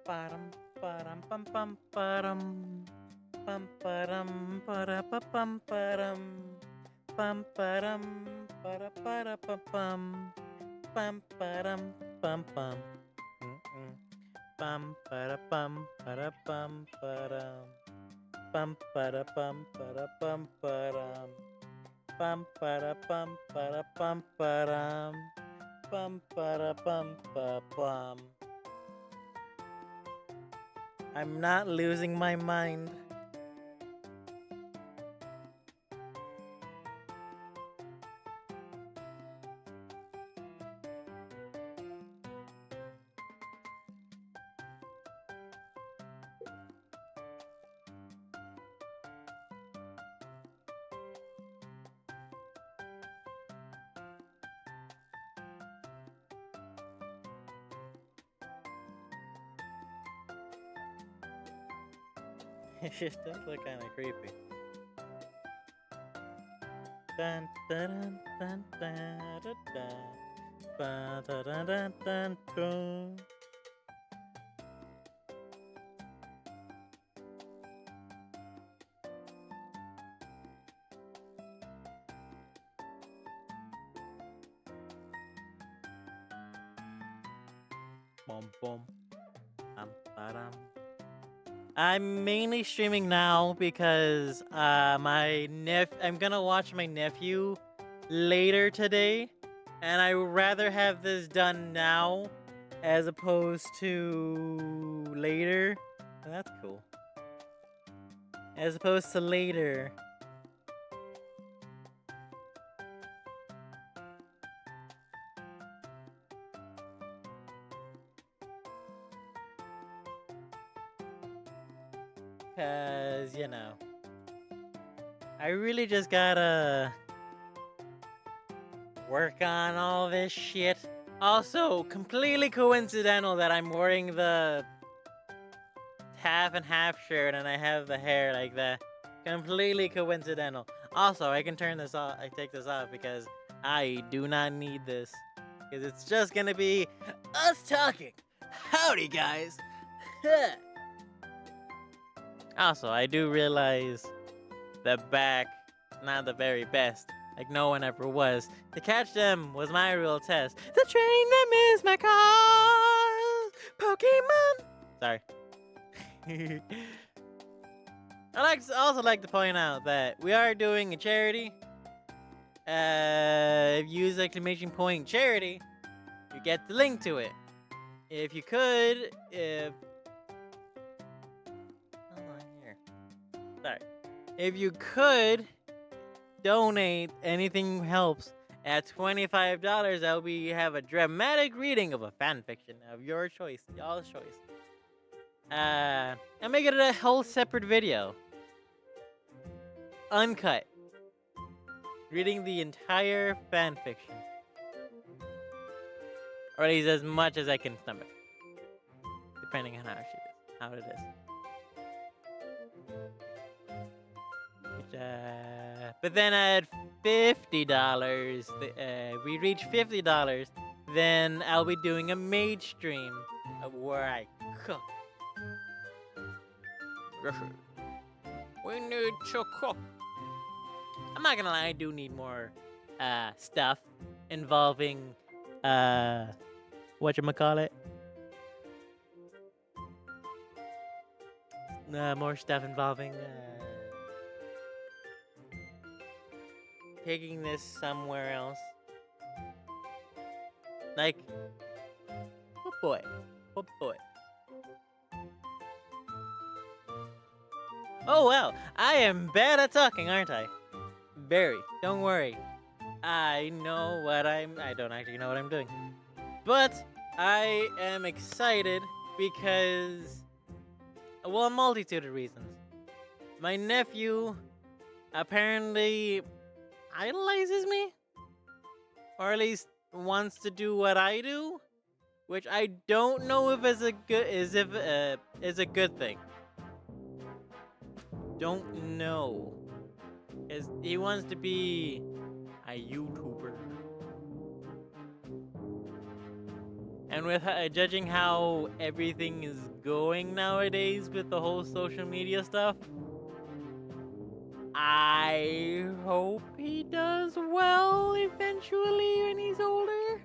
Param, param, pam, pam, param. Pam, param, para, pa, pam, param. Pam, param, para, pa, pam. Pam, param, pam, pam. Mm-mm. Pam, para, pam, param. Pam, para, pam, param. Pam, para, pam, param. Pam, para, pa, pam. I'm not losing my mind. It just does look kind of creepy. Dun, dun, dun, dun, dun, dun, dun, dun, dun, dun, dun, dun. Boom, boom. Ba-dum. I'm mainly streaming now because I'm gonna watch my nephew later today, and I would rather have this done now as opposed to later. That's cool. As opposed to later. Cause, I really just gotta work on all this shit. Also, completely coincidental that I'm wearing the half and half shirt and I have the hair like that. Completely coincidental. Also, I can turn this off. I take this off because I do not need this. Because it's just gonna be us talking. Howdy, guys. Also, I do realize the back, not the very best. Like no one ever was. To catch them was my real test. The train them is my cause. Pokemon. Sorry. Also like to point out that we are doing a charity. If you use exclamation point charity, you get the link to it. If you could, hold on here. Sorry. If you could donate, anything helps. At $25, have a dramatic reading of a fan fiction of your choice, y'all's choice. And make it a whole separate video. Uncut. Reading the entire fan fiction. Or at least as much as I can stomach. Depending on how it is. But then at $50, we reach $50, then I'll be doing a mage stream where I cook. We need to cook. I'm not gonna lie, I do need more stuff involving whatchamacallit? More stuff involving taking this somewhere else. Like, oh boy. Oh well, I am bad at talking, aren't I? Very. Don't worry. I don't actually know what I'm doing. But I am excited because, well, a multitude of reasons. My nephew apparently idolizes me, or at least wants to do what I do, which I don't know if is a good thing. Don't know, cause he wants to be a YouTuber, And with judging how everything is going nowadays with the whole social media stuff, I hope he does well eventually when he's older.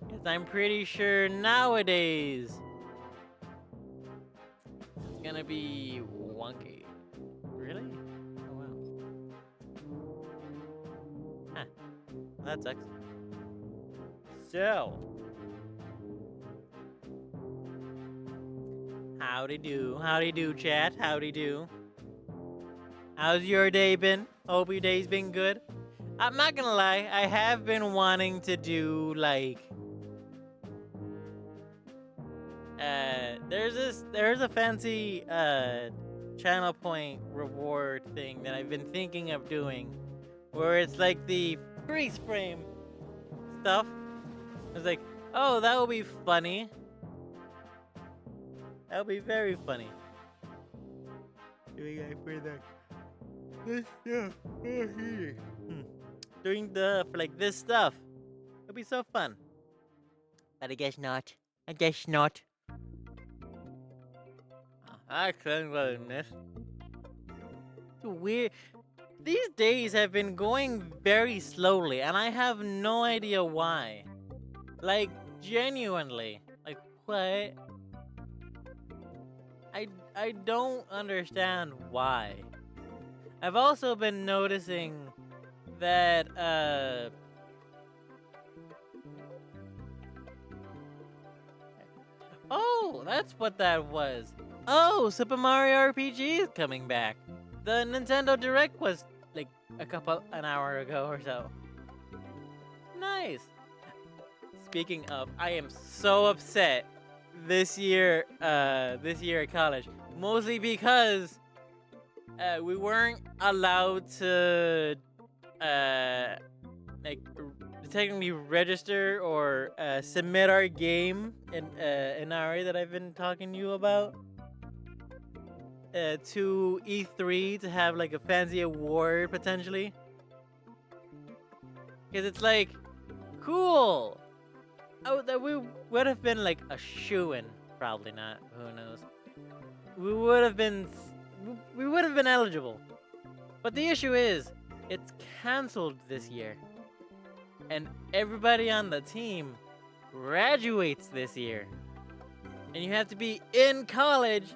Because I'm pretty sure nowadays it's gonna be wonky. Really? Oh wow. Huh. Well, that sucks. So, howdy do, chat, howdy do. How's your day been? Hope your day's been good. I'm not gonna lie, I have been wanting to do like there's a fancy channel point reward thing that I've been thinking of doing where it's like the freeze frame stuff. I was like, oh, that would be funny. That would be very funny. Doing that for this stuff. Doing for like this stuff. It'd be so fun. But I guess not. I guess not. I couldn't really miss. It's weird. These days have been going very slowly, and I have no idea why. Like, genuinely. Like, what? I don't understand why. I've also been noticing that, oh, that's what that was. Oh, Super Mario RPG is coming back. The Nintendo Direct was like an hour ago or so. Nice. Speaking of, I am so upset this year at college. Mostly because we weren't allowed to like technically register or submit our game in RA that I've been talking to you about to E3 to have like a fancy award potentially. Because it's like, cool. Oh, that we would have been like a shoo-in. Probably not. Who knows? We would have been eligible. But the issue is, it's canceled this year. And everybody on the team graduates this year. And you have to be in college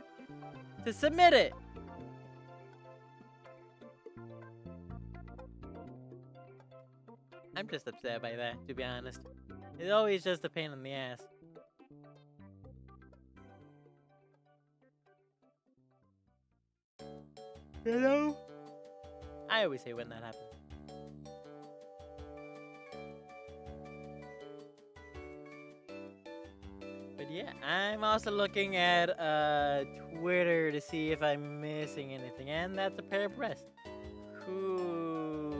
to submit it. I'm just upset by that, to be honest. It's always just a pain in the ass. Hello? I always hate when that happens. But yeah, I'm also looking at Twitter to see if I'm missing anything, and that's a pair of breasts. Cool.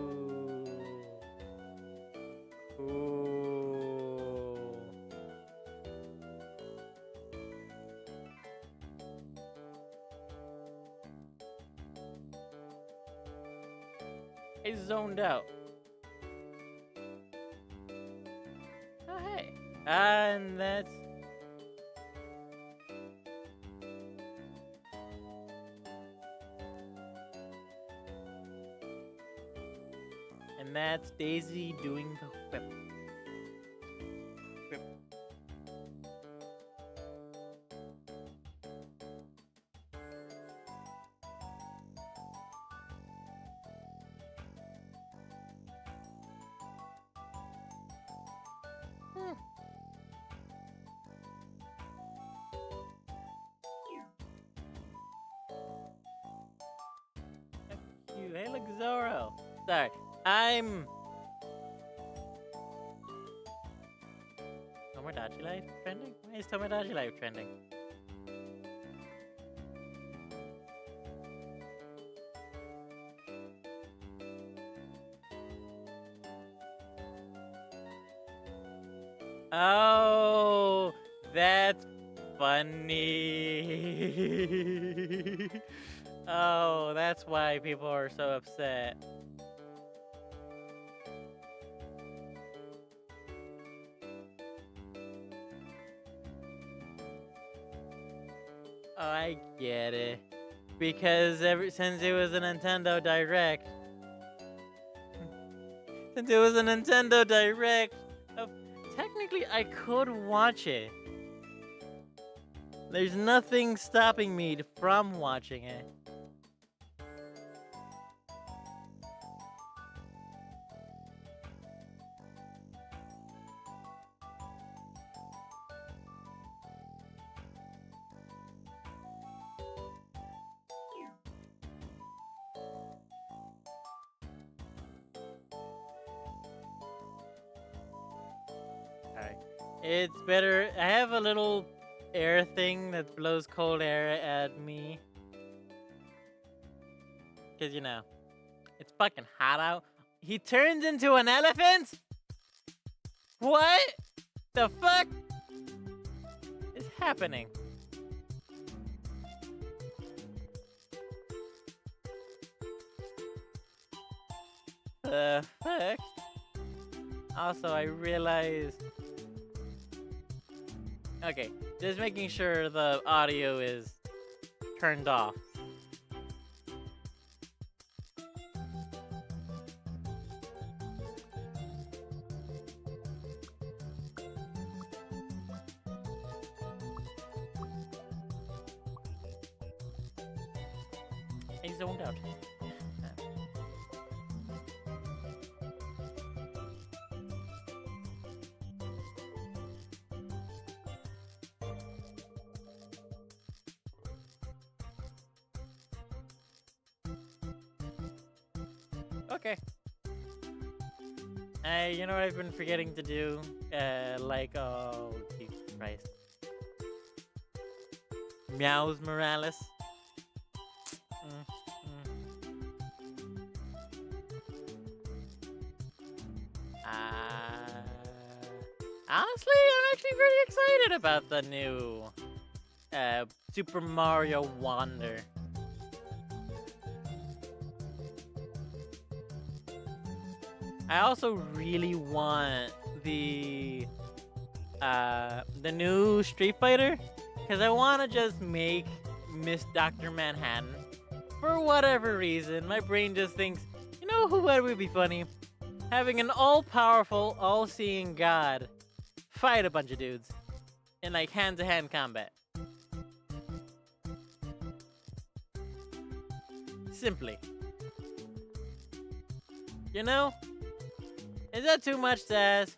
Cool. I zoned out. Oh, hey. And that's... And that's Daisy doing the whip. Whip. Cute. Hey, look, Zoro. Sorry. I'm Tomodachi Life trending? Why is Tomodachi Life trending? Oh, that's funny. Oh, that's why people are so upset. Oh, I get it. Because ever since it was a Nintendo Direct, since it was a Nintendo Direct, uh, technically I could watch it. There's nothing stopping me from watching it. Alright. It's better. I have a little air thing that blows cold air at me. Because, you know, it's fucking hot out. He turns into an elephant? What the fuck is happening? The fuck? Also, I realized. Okay, just making sure the audio is turned off. I zoned out. Okay. You know what I've been forgetting to do? Oh, Jesus Christ. Meows Morales. Honestly, I'm actually pretty excited about the new Super Mario Wonder. I also really want the new Street Fighter, because I want to just make Miss Dr. Manhattan. For whatever reason, my brain just thinks, you know who would be funny? Having an all-powerful, all-seeing god fight a bunch of dudes in like hand-to-hand combat. Simply. You know? Is that too much to ask?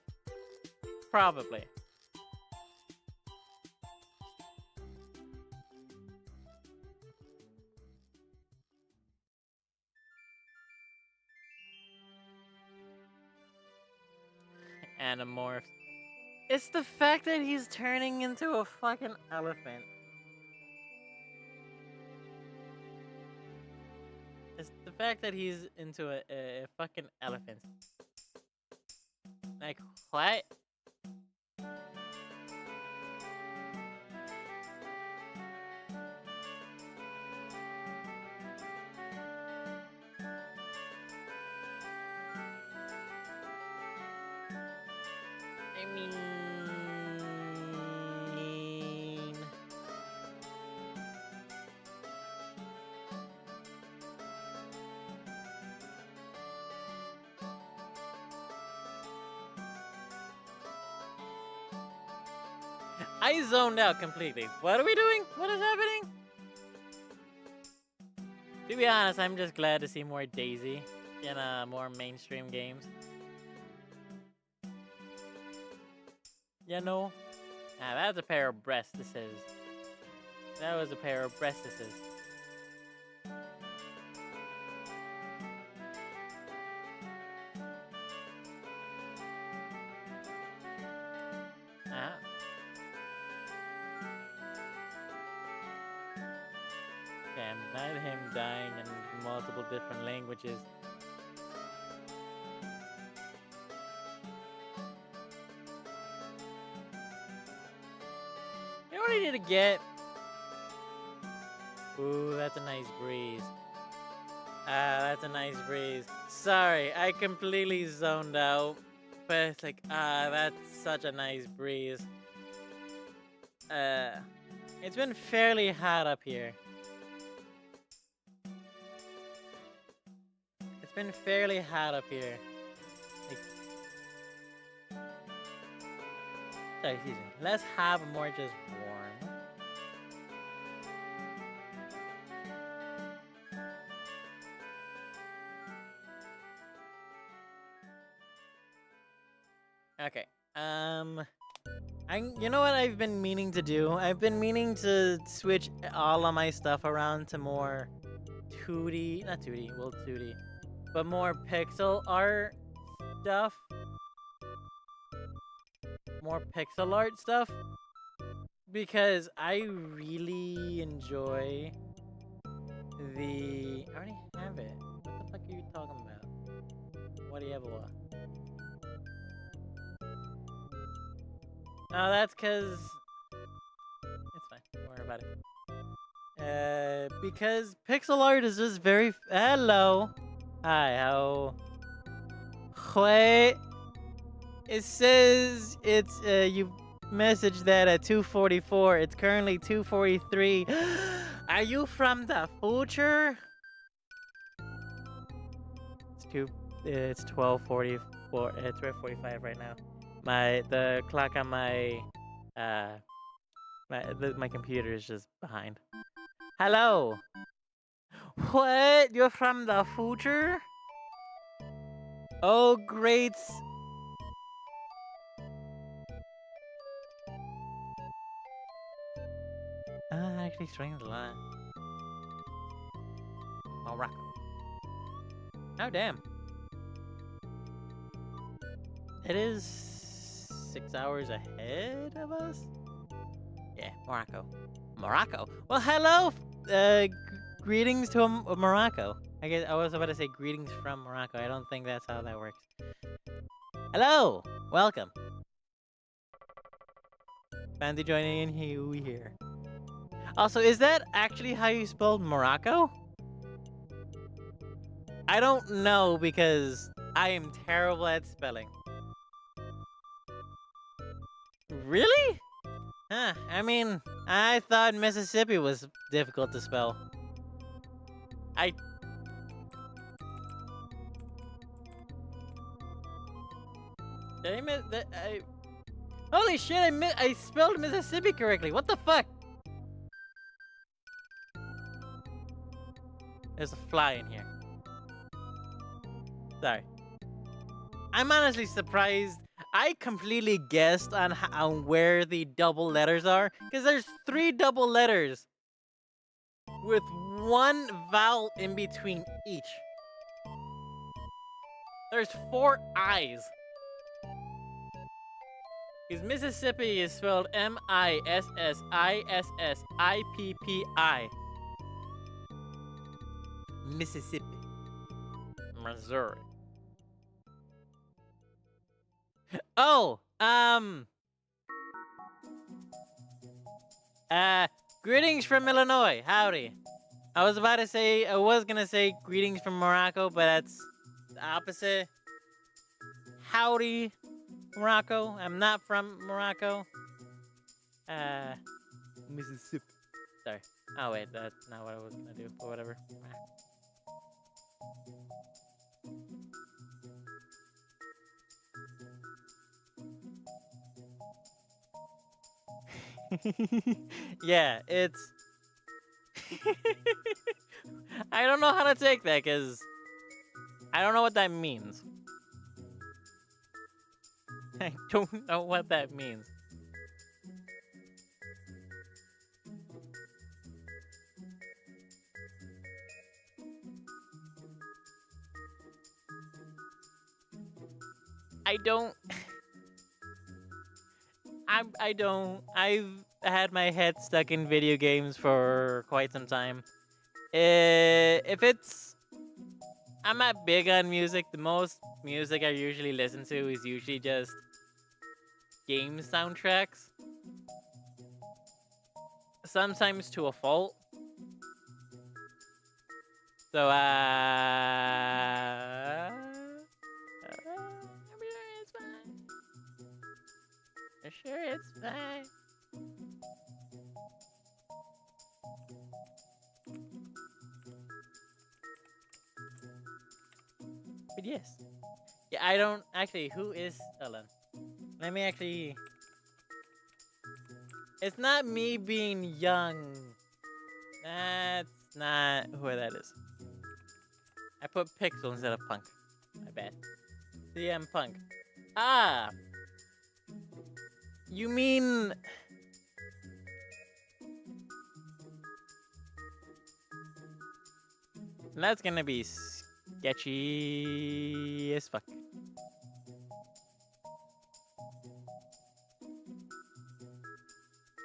Probably. Animorphs. It's the fact that he's turning into a fucking elephant. It's the fact that he's into a fucking elephant. Like, what? I mean... I zoned out completely. What are we doing? What is happening? To be honest, I'm just glad to see more Daisy in more mainstream games. You know? Ah, that's a pair of breastises. That was a pair of breastises. Ah. Damn, not him dying in multiple different languages. You know what I need to get? Ooh, that's a nice breeze. Ah, that's a nice breeze. Sorry, I completely zoned out. But it's like, that's such a nice breeze. It's been fairly hot up here. It's been fairly hot up here. Like, sorry, excuse me. Less hot, but more just warm. Okay. You know what I've been meaning to do? I've been meaning to switch all of my stuff around to more 2D, not 2D, well 2D, but more pixel art stuff. More pixel art stuff. Because I really enjoy the... I already have it. What the fuck are you talking about? What do you have? No, that's because... It's fine. Don't worry about it. Because pixel art is just very... Hello. Hi, how... Wait. It says it's, you messaged that at 2:44. It's currently 2:43. Are you from the future? It's 12:44. It's 12:45 right now. The clock on my computer is just behind. Hello. What? You're from the future? Oh, great. Actually strings a lot. Morocco. Oh, damn. It is 6 hours ahead of us? Yeah, Morocco. Morocco? Well, hello! Greetings to Morocco. I guess I was about to say greetings from Morocco. I don't think that's how that works. Hello! Welcome. Fancy joining in here. Also, is that actually how you spelled Morocco? I don't know because I am terrible at spelling. Really? Huh, I mean, I thought Mississippi was difficult to spell. Holy shit, I spelled Mississippi correctly. What the fuck? There's a fly in here. Sorry. I'm honestly surprised. I completely guessed on where the double letters are. Because there's 3 double letters. With 1 vowel in between each. There's 4 I's. Because Mississippi is spelled Mississippi. Mississippi. Missouri. Oh, greetings from Illinois. Howdy. I was gonna say greetings from Morocco, but that's the opposite. Howdy, Morocco. I'm not from Morocco. Mississippi. Sorry. Oh wait, that's not what I was gonna do, but whatever. Yeah, it's... I don't know how to take that, because I don't know what that means. I don't know what that means. I've had my head stuck in video games for quite some time. I'm not big on music. The most music I usually listen to is usually just game soundtracks. Sometimes to a fault. So, I'm sure it's fine. But yes. Yeah, I don't actually. Who is Ellen? Let me actually. It's not me being young. That's not who that is. I put Pixel instead of Punk. My bad. CM Punk. Ah, you mean that's gonna be sketchy as fuck.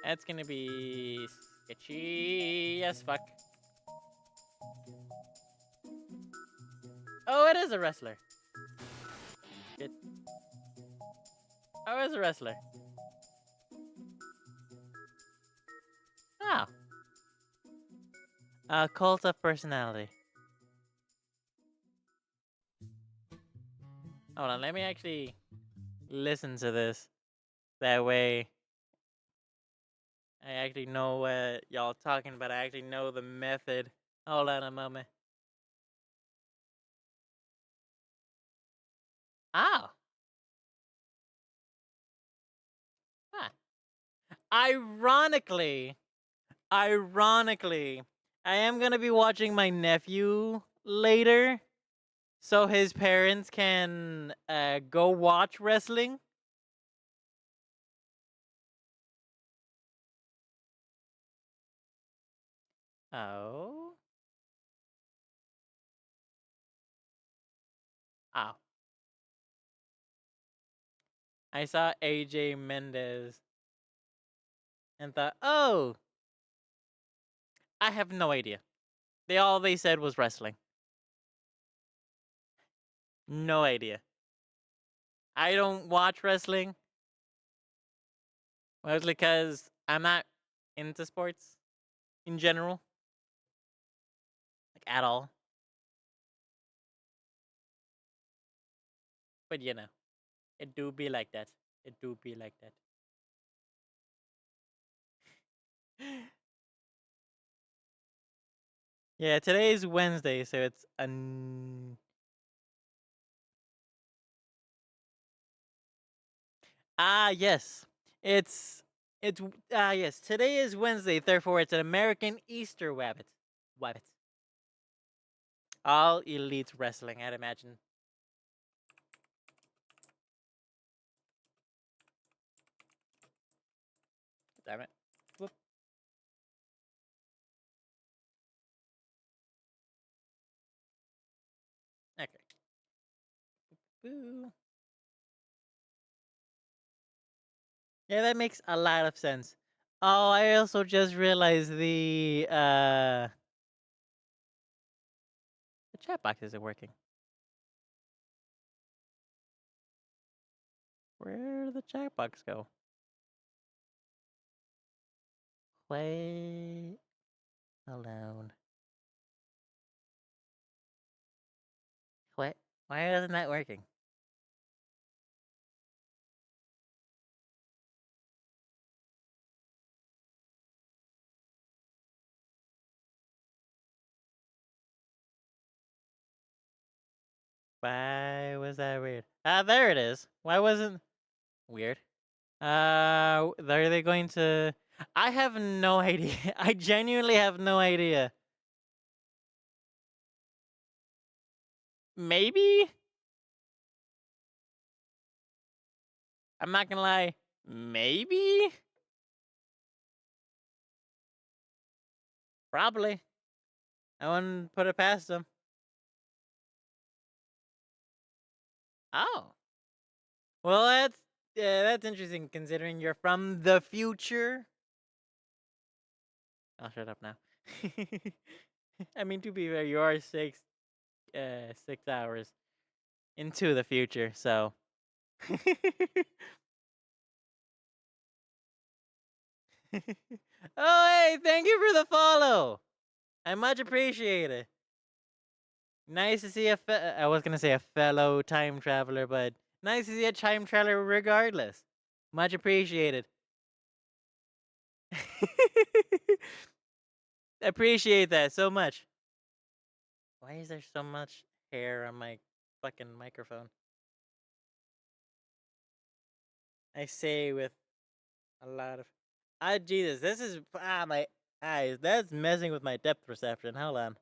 That's gonna be sketchy as fuck. Oh, it is a wrestler. It. Oh, it is a wrestler. Oh. A cult of personality. Hold on, let me actually listen to this. That way I actually know what y'all talking about. I actually know the method. Hold on a moment. Oh. Huh. Ironically, ironically, I am gonna be watching my nephew later, so his parents can go watch wrestling. Oh, oh! I saw AJ Mendez and thought, oh, I have no idea. They said was wrestling. No idea. I don't watch wrestling mostly because I'm not into sports in general, like at all. But you know, it do be like that. It do be like that. Yeah, today is Wednesday, so it's yes. It's yes. Today is Wednesday, therefore it's an American Easter Wabbit. Wabbit. All elite wrestling, I'd imagine. Damn it. Whoop. Okay. Boo. Yeah, that makes a lot of sense. Oh, I also just realized the chat box isn't working. Where did the chat box go? Play alone. What? Why isn't that working? Why was that weird? Ah, there it is. Why wasn't weird? Are they going to? I have no idea. I genuinely have no idea. Maybe? I'm not gonna lie. Maybe? Probably. I wouldn't put it past them. Oh. Well, that's interesting considering you're from the future. I'll shut up now. I mean, to be fair, you are 6 hours into the future, so. Oh, hey, thank you for the follow. I much appreciate it. Nice to see I was gonna say a fellow time traveler, but nice to see a time traveler regardless. Much appreciated. Appreciate that so much. Why is there so much hair on my fucking microphone. I say with a lot of. Ah, Jesus, this is my eyes. That's messing with my depth perception. Hold on.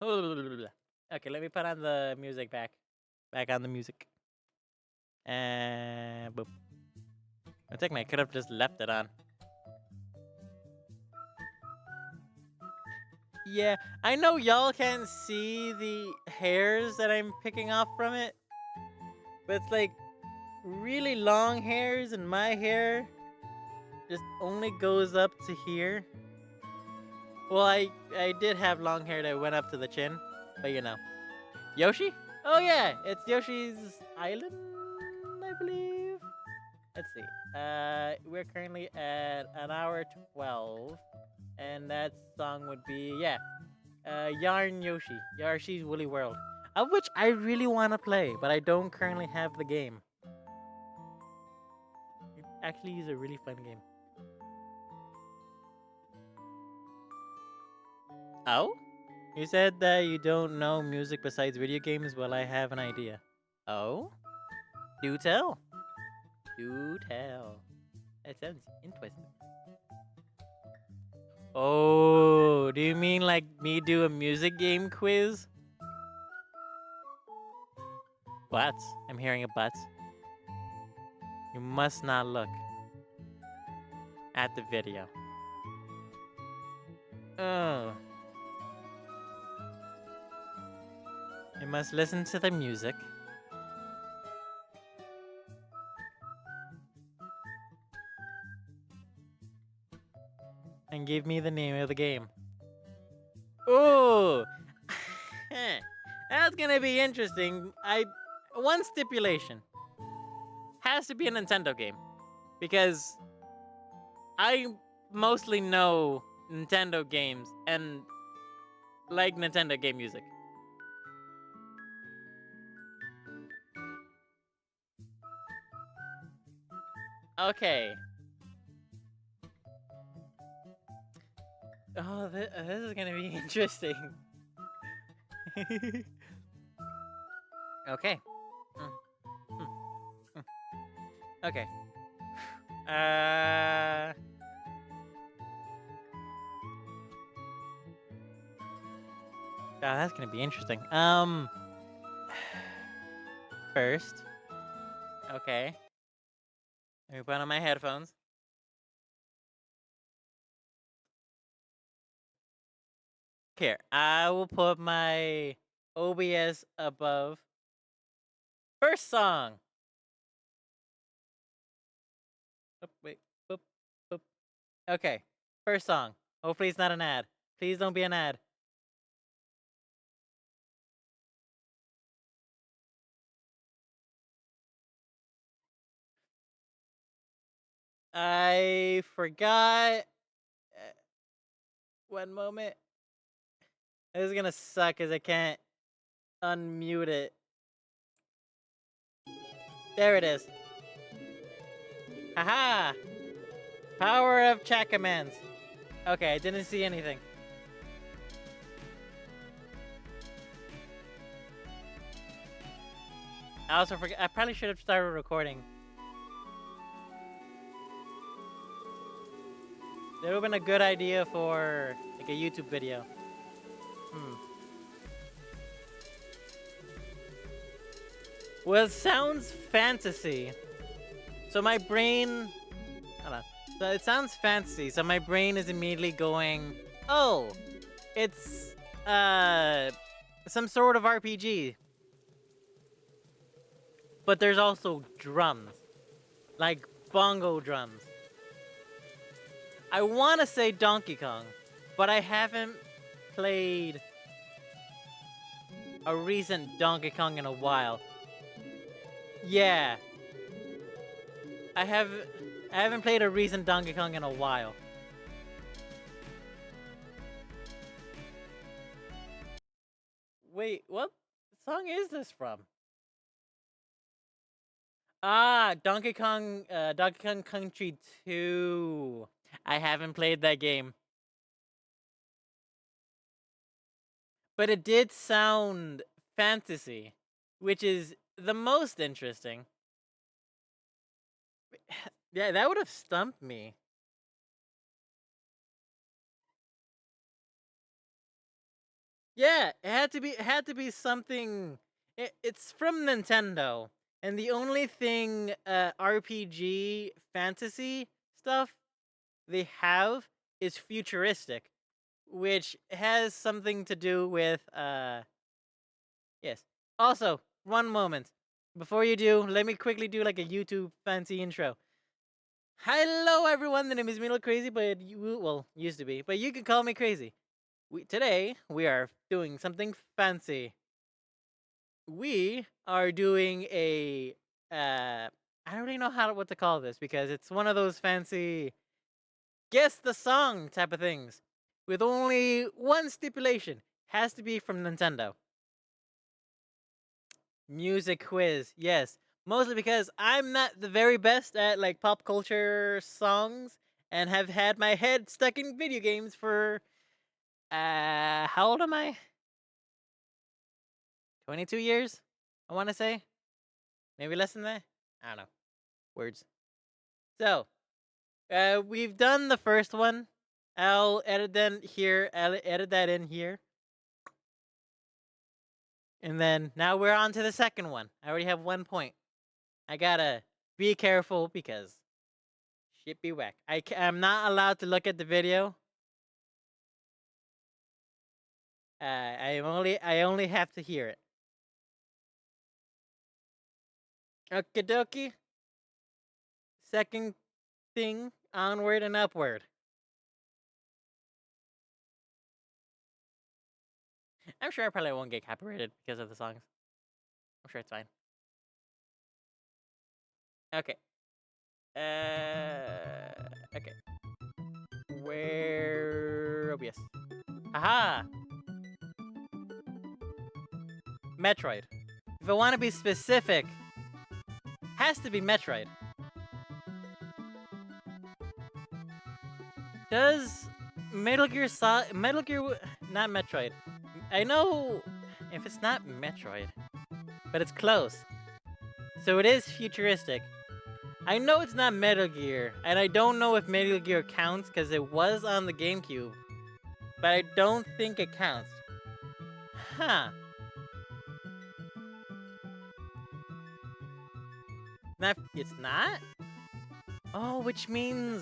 Okay, let me put on the music back. Back on the music. And boop. I think I could have just left it on. Yeah, I know y'all can't see the hairs that I'm picking off from it, but it's like really long hairs, and my hair just only goes up to here. Well, I did have long hair that went up to the chin, but you know. Yoshi? Oh yeah, it's Yoshi's Island, I believe. Let's see. We're currently at an hour 12, and that song would be Yarn Yoshi, Yoshi's Woolly World, of which I really want to play, but I don't currently have the game. It actually is a really fun game. Oh? You said that you don't know music besides video games? Well, I have an idea. Oh? Do tell. Do tell. That sounds interesting. Oh, do you mean like me do a music game quiz? What? I'm hearing a but. You must not look at the video. Oh. You must listen to the music. And give me the name of the game. Ooh! That's gonna be interesting. One stipulation. Has to be a Nintendo game. Because I mostly know Nintendo games and like Nintendo game music. Okay. Oh, this is gonna be interesting. Okay. Okay. Oh, that's gonna be interesting. First. Okay. Let me put on my headphones. Here, I will put my OBS above. First song. Oop, wait. Boop, boop. Okay. First song. Hopefully it's not an ad. Please don't be an ad. I forgot. One moment. This is gonna suck because I can't unmute it. There it is. Haha! Power of chat commands. Okay, I didn't see anything. I also forgot. I probably should have started recording. That would have been a good idea for like a YouTube video. Well, it sounds fantasy. So my brain... Hold on. So it sounds fantasy, so my brain is immediately going, oh, it's some sort of RPG. But there's also drums. Like bongo drums. I want to say Donkey Kong, but I haven't played a recent Donkey Kong in a while. Yeah. I haven't played a recent Donkey Kong in a while. Wait, what song is this from? Ah, Donkey Kong Country 2. I haven't played that game. But it did sound fantasy. which is the most interesting. Yeah, that would have stumped me. Yeah, it had to be something. It's from Nintendo, and the only thing RPG fantasy stuff they have is futuristic, which has something to do with yes. Also, one moment before you do, let me quickly do like a YouTube fancy intro. Hello, everyone. The name is Milo Crazy, but used to be, but you can call me Crazy. Today we are doing something fancy. We are doing a I don't really know what to call this because it's one of those fancy guess the song type of things with only one stipulation: has to be from Nintendo. Music quiz, yes. Mostly because I'm not the very best at like pop culture songs and have had my head stuck in video games for how old am I? 22 years? I want to say. Maybe less than that? I don't know. Words. So, we've done the first one. I'll edit then here. I'll edit that in here. And then now we're on to the second one. I already have 1 point. I gotta be careful because shit be whack. I'm not allowed to look at the video. I only have to hear it. Okie dokie. Second thing, onward and upward. I'm sure I probably won't get copyrighted because of the songs. I'm sure it's fine. Okay. Okay. Where? Oh yes. Aha! Metroid. If I want to be specific, has to be Metroid. Does Metal Gear, not Metroid. I know if it's not Metroid, but it's close. So it is futuristic. I know it's not Metal Gear, and I don't know if Metal Gear counts because it was on the GameCube, but I don't think it counts. Huh. It's not? Oh, which means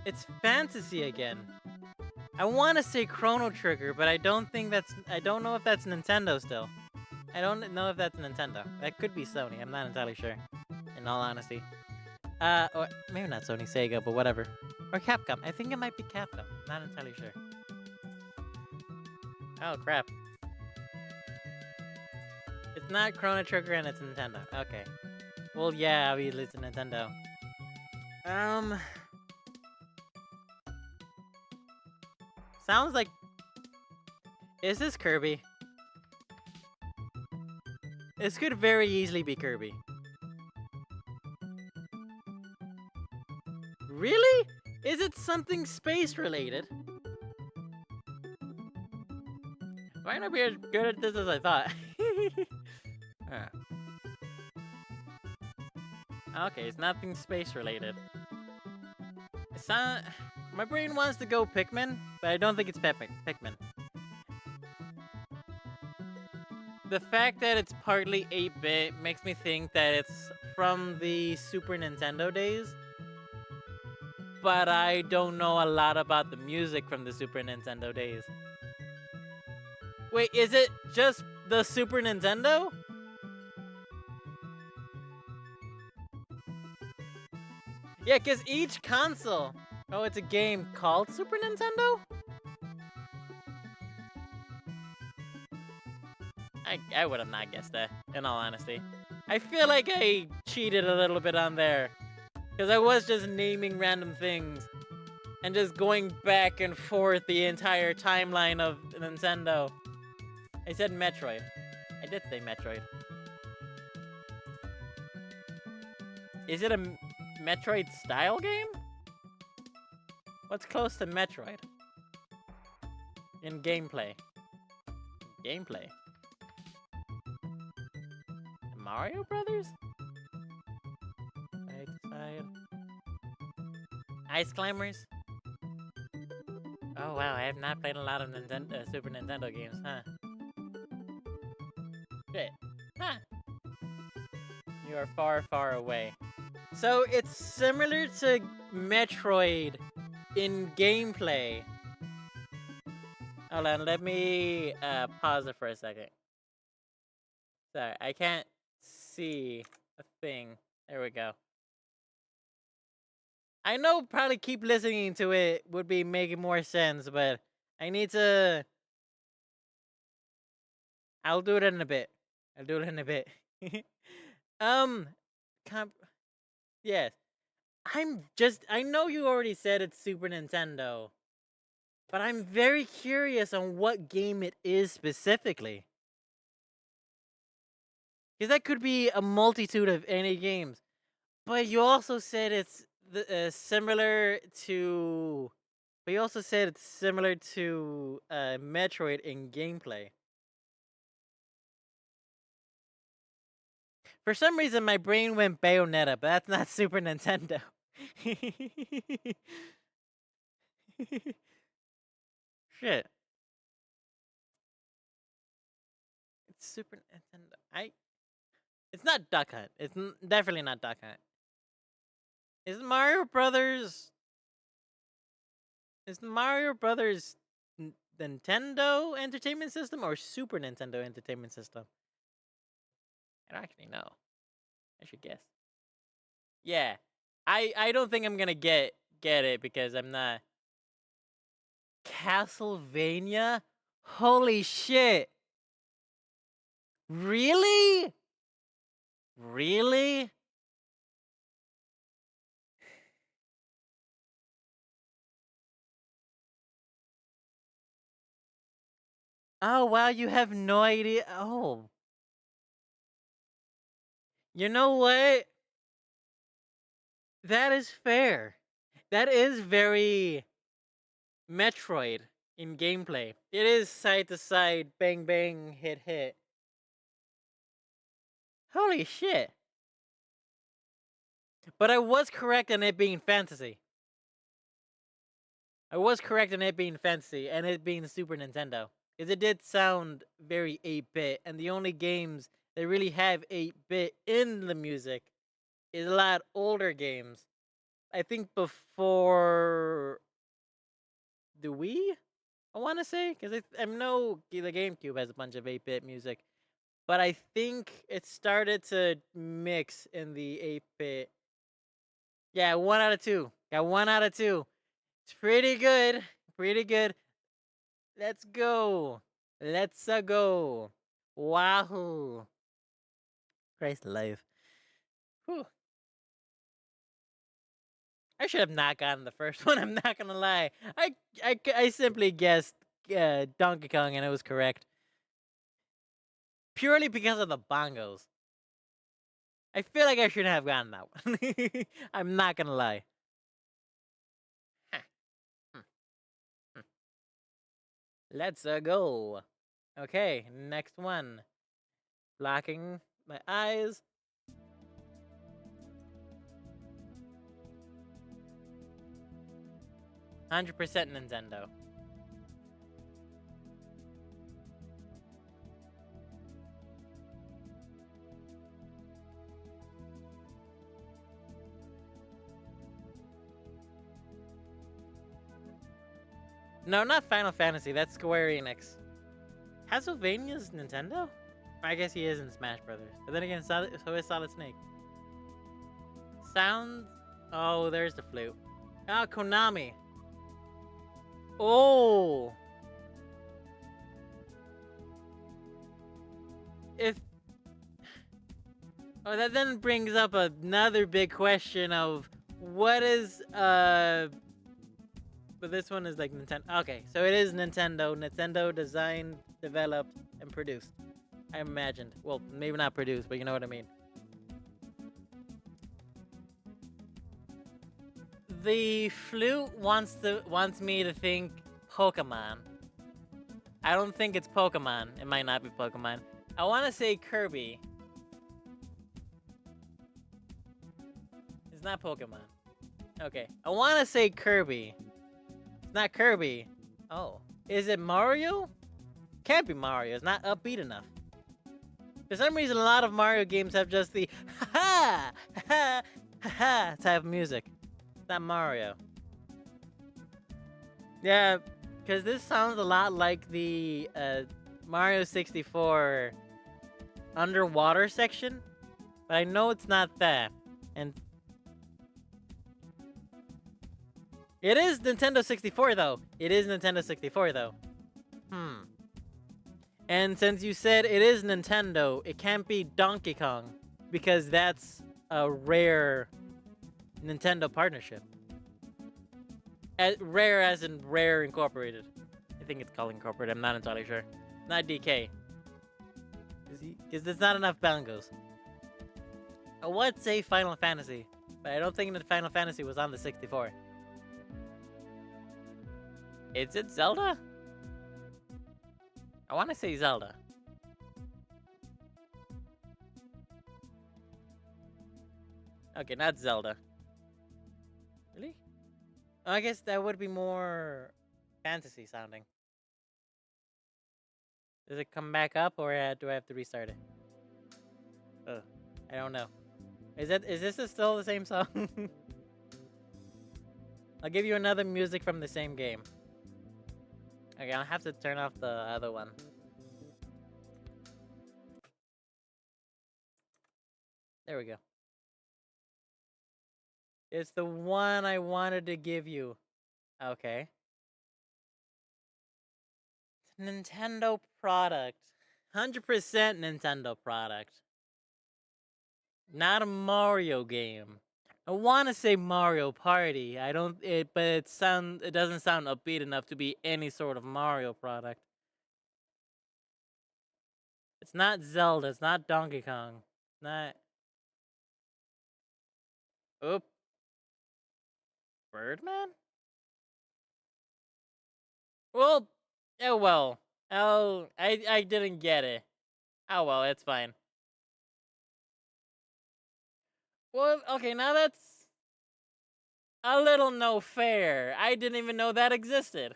it's fantasy again. I want to say Chrono Trigger, but I don't know if that's Nintendo still. I don't know if that's Nintendo. That could be Sony. I'm not entirely sure, in all honesty. Or maybe not Sony, Sega, but whatever. Or Capcom. I think it might be Capcom. Not entirely sure. Oh, crap. It's not Chrono Trigger and it's Nintendo. Okay. Well, yeah, obviously it's a Nintendo. Sounds like... Is this Kirby? This could very easily be Kirby. Really? Is it something space related? Might not be as good at this as I thought. Okay, it's nothing space related. My brain wants to go Pikmin, but I don't think it's Pikmin. The fact that it's partly 8-bit makes me think that it's from the Super Nintendo days. But I don't know a lot about the music from the Super Nintendo days. Wait, is it just the Super Nintendo? Yeah, because each console... Oh, it's a game called Super Nintendo? I would have not guessed that, in all honesty. I feel like I cheated a little bit on there. Because I was just naming random things. And just going back and forth the entire timeline of Nintendo. I said Metroid. I did say Metroid. Is it a Metroid style game? What's close to Metroid? In gameplay. Gameplay. Mario Brothers? Side to side. Ice Climbers? Oh wow, I have not played a lot of Super Nintendo games, huh? Shit. Huh. You are far, far away. So it's similar to Metroid in gameplay. Hold on, let me pause it for a second. Sorry, I can't see a thing. There we go. I know probably keep listening to it would be making more sense, but I need to... I'll do it in a bit. I'll do it in a bit. um, yes. I know you already said it's Super Nintendo, but I'm very curious on what game it is specifically. Because that could be a multitude of any games. But you also said it's similar to... But you also said it's similar to Metroid in gameplay. For some reason, my brain went Bayonetta, but that's not Super Nintendo. Shit. It's Super Nintendo. It's not Duck Hunt. It's definitely not Duck Hunt. Is Mario Brothers... Is Mario Brothers Nintendo Entertainment System or Super Nintendo Entertainment System? I don't actually know. I should guess. Yeah. I don't think I'm gonna get it because I'm not... Castlevania? Holy shit! Really? Really? Oh wow, you have no idea. Oh. You know what? That is fair. That is very Metroid in gameplay. It is side to side, bang bang, hit hit. Holy shit. But I was correct in it being fantasy. I was correct in it being fantasy and it being Super Nintendo. Because it did sound very 8-bit, and the only games that really have 8-bit in the music is a lot older games. I think before the Wii, I want to say, because I know the GameCube has a bunch of 8-bit music, but I think it started to mix in the 8-bit. Yeah, 1 out of 2. Got 1 out of 2. It's pretty good. Pretty good. Let's go. Let's go. Wahoo. Christ life. Whew. I should have not gotten the first one. I'm not gonna lie. I simply guessed Donkey Kong and it was correct. Purely because of the bongos. I feel like I shouldn't have gotten that one. I'm not gonna lie. Let's go. Okay, next one. Blocking my eyes. 100% Nintendo. No, not Final Fantasy. That's Square Enix. Castlevania's Nintendo? I guess he is in Smash Brothers. But then again, so is Solid Snake. Sound? Oh, there's the flute. Ah, Konami. Oh. If... Oh, that then brings up another big question of what is, But this one is like Nintendo. Okay, so it is Nintendo. Nintendo designed, developed, and produced. I imagined. Well, maybe not produced, but you know what I mean. The flute wants me to think Pokemon. I don't think it's Pokemon. It might not be Pokemon. I want to say Kirby. It's not Pokemon. Okay. I want to say Kirby. It's not Kirby. Oh. Is it Mario? Can't be Mario. It's not upbeat enough. For some reason, a lot of Mario games have just the ha ha ha type of music. It's not Mario. Yeah, because this sounds a lot like the Mario 64 underwater section, but I know it's not that. And it is Nintendo 64 though. It is Nintendo 64 though. And since you said it is Nintendo, it can't be Donkey Kong because that's a rare Nintendo partnership. Rare as in Rare Incorporated. I think it's called Incorporated. I'm not entirely sure. Not DK. Because there's not enough bongos. I would say Final Fantasy, but I don't think that Final Fantasy was on the 64. Is it Zelda? I want to say Zelda. Okay, not Zelda. Really? Oh, I guess that would be more fantasy sounding. Does it come back up, or do I have to restart it? I don't know. Is this still the same song? I'll give you another music from the same game. Okay, I'll have to turn off the other one. There we go. It's the one I wanted to give you. Okay. It's a Nintendo product. 100% Nintendo product. Not a Mario game. I want to say Mario Party. I don't but it doesn't sound upbeat enough to be any sort of Mario product. It's not Zelda, it's not Donkey Kong. It's not Oop. Birdman? Well, oh well. Oh, I didn't get it. Oh well, it's fine. Well, okay, now that's a little no fair. I didn't even know that existed.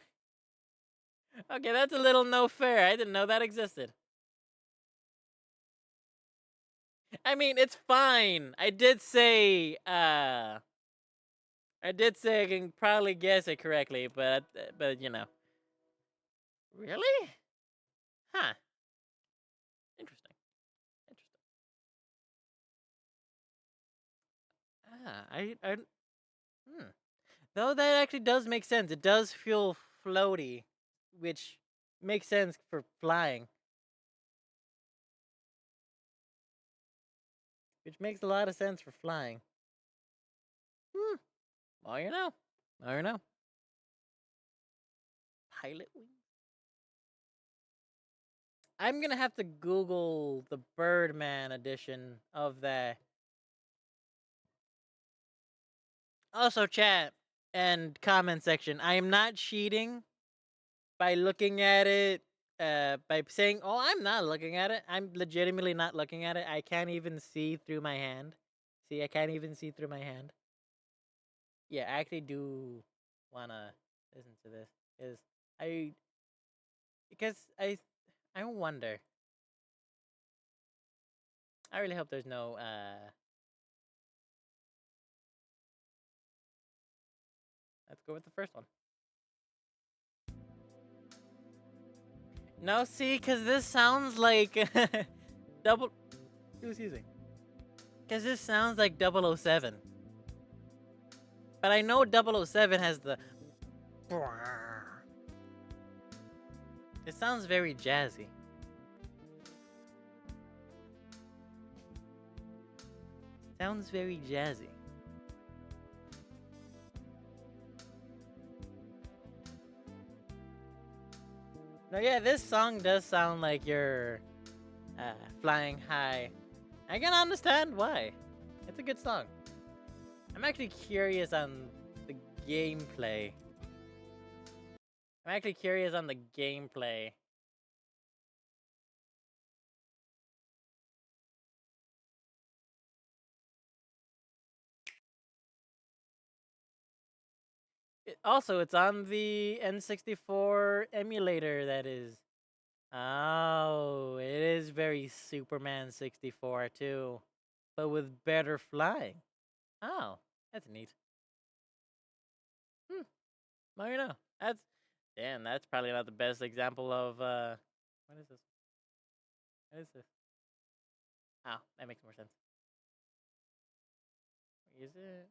Okay, that's a little no fair. I didn't know that existed. I mean, it's fine. I did say I can probably guess it correctly, but you know. Really? Huh. Interesting. Interesting. I Though that actually does make sense. It does feel floaty, which makes sense for flying. Which makes a lot of sense for flying. Well, you know. Well, you know. Pilot wing? I'm gonna have to Google the Birdman edition of that. Also, chat and comment section. I am not cheating by looking at it. By saying, "Oh, I'm not looking at it." I'm legitimately not looking at it. I can't even see through my hand. See, I can't even see through my hand. Yeah, I actually do wanna listen to this I because I wonder. I really hope there's no let's go with the first one. No, see, cause this sounds like double excuse me. Cause this sounds like 007. But I know 007 has the it sounds very jazzy. Sounds very jazzy. No, yeah, this song does sound like you're flying high. I can understand why. It's a good song. I'm actually curious on the gameplay. I'm actually curious on the gameplay. Also, it's on the N64 emulator. That is. Oh, it is very Superman 64 too, but with better flying. Oh, that's neat. Hmm. Well, you know, that's damn. That's probably not the best example of What is this? What is this? Oh, that makes more sense. Is it?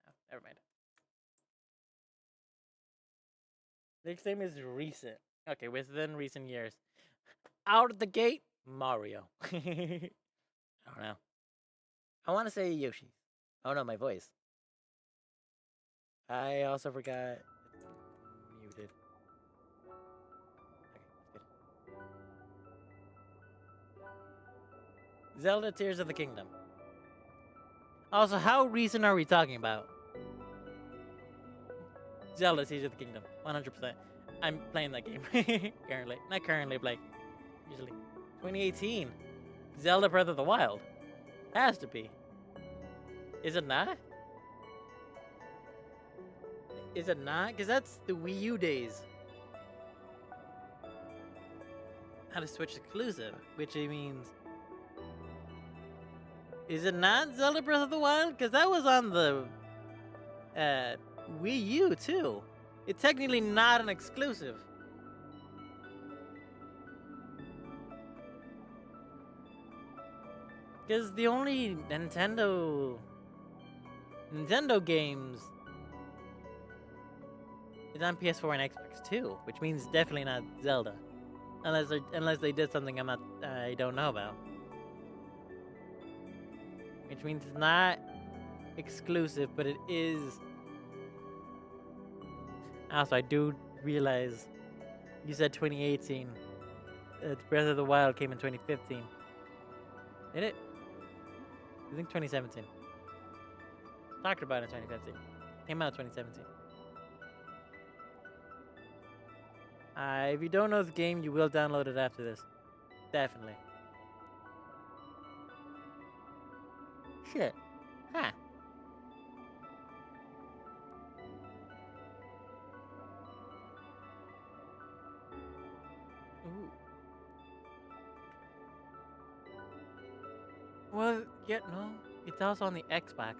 Oh, never mind. Next name is recent. Okay, within recent years. Out of the gate, Mario. I don't know. I want to say Yoshi. Oh no, my voice. I also forgot. It's muted. Okay, that's good. Zelda Tears of the Kingdom. Also, how recent are we talking about? Zelda Tears of the Kingdom. 100%. I'm playing that game currently. Not currently, but like usually. 2018. Zelda Breath of the Wild. Has to be. Is it not? Is it not? Because that's the Wii U days. Not a Switch exclusive, which means. Is it not Zelda Breath of the Wild? Because that was on the Wii U too. It's technically not an exclusive. Because the only Nintendo games is on PS4 and Xbox too, which means definitely not Zelda, unless they did something I don't know about. Which means it's not exclusive, but it is. Also, I do realize you said 2018. Breath of the Wild came in 2015. Did it? I think 2017. Talked about it in 2015. Came out 2017. If you don't know the game, you will download it after this. Definitely. Shit. Huh. Ooh. Well, yeah, no. It's also on the Xbox.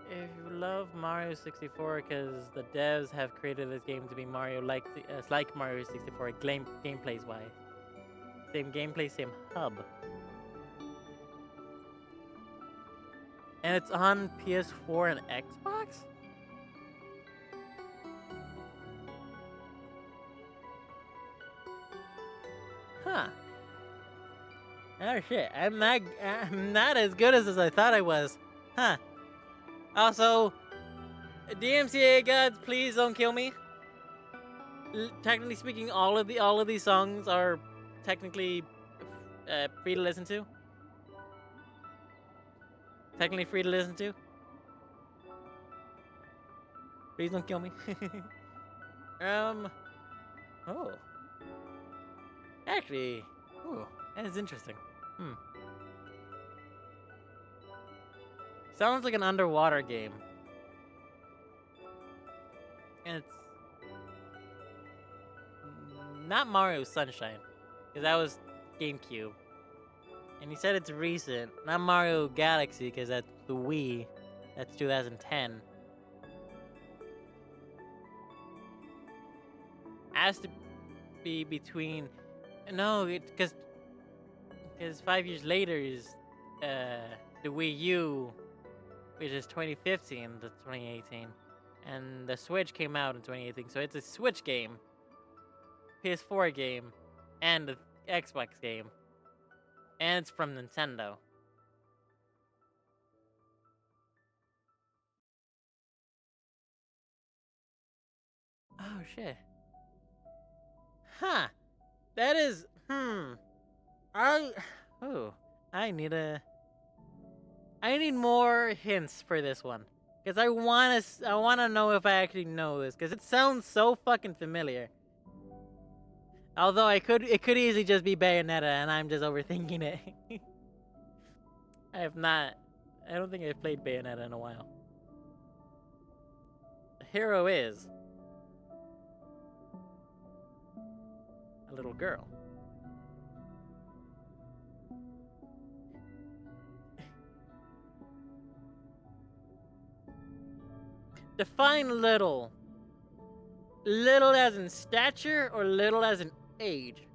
If you love Mario 64, because the devs have created this game to be Mario like Mario 64 gameplays wise, same gameplay, same hub, and it's on PS4 and Xbox. Huh. Oh shit! I'm not as good as I thought I was. Huh. Also, DMCA gods, please don't kill me. Technically speaking, all of these songs are technically free to listen to. Technically free to listen to. Please don't kill me. Oh. Actually, ooh, that is interesting. Sounds like an underwater game. And it's not Mario Sunshine, because that was GameCube. And he said it's recent, not Mario Galaxy, because that's the Wii. That's 2010. Has to be between. No, because 5 years later is the Wii U, which is 2015 to 2018, and the Switch came out in 2018. So it's a Switch game, PS4 game, and the Xbox game, and it's from Nintendo. Oh shit. Huh. That is I oh I need more hints for this one. Cause I wanna know if I actually know this, cause it sounds so fucking familiar. Although it could easily just be Bayonetta, and I'm just overthinking it. I have not. I don't think I've played Bayonetta in a while. The hero is a little girl. Define little. Little as in stature or little as in age?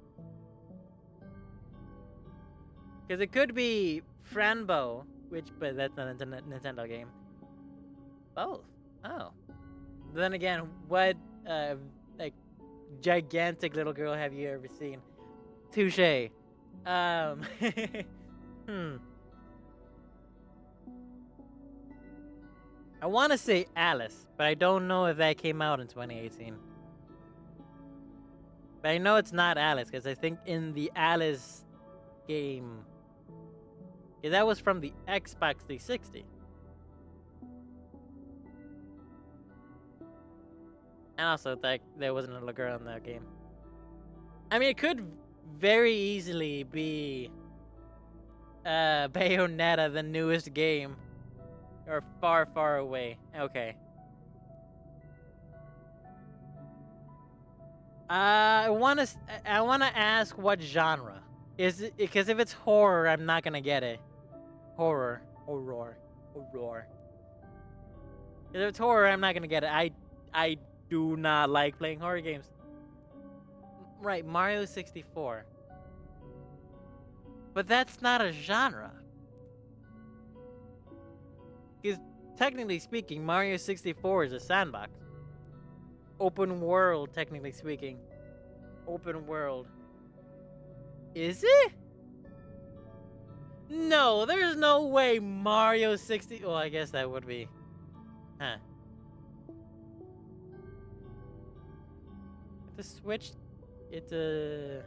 Because it could be Franbo, but that's not a Nintendo game. Both. Oh. Then again, what like gigantic little girl have you ever seen? Touche. Hmm. I want to say Alice, but I don't know if that came out in 2018. But I know it's not Alice, because I think in the Alice game, yeah, that was from the Xbox 360. And also, there wasn't a little girl in that game. I mean, it could very easily be Bayonetta, the newest game. Or far, far away. Okay. I wanna ask what genre. Is it, because if it's horror, I'm not gonna get it. Horror. If it's horror, I'm not gonna get it. I do not like playing horror games. Right, Mario 64. But that's not a genre. Because technically speaking, Mario 64 is a sandbox. Open world, technically speaking. Open world. Is it? No, there's no way Mario 60... Well, I guess that would be... Huh. The Switch... It's a...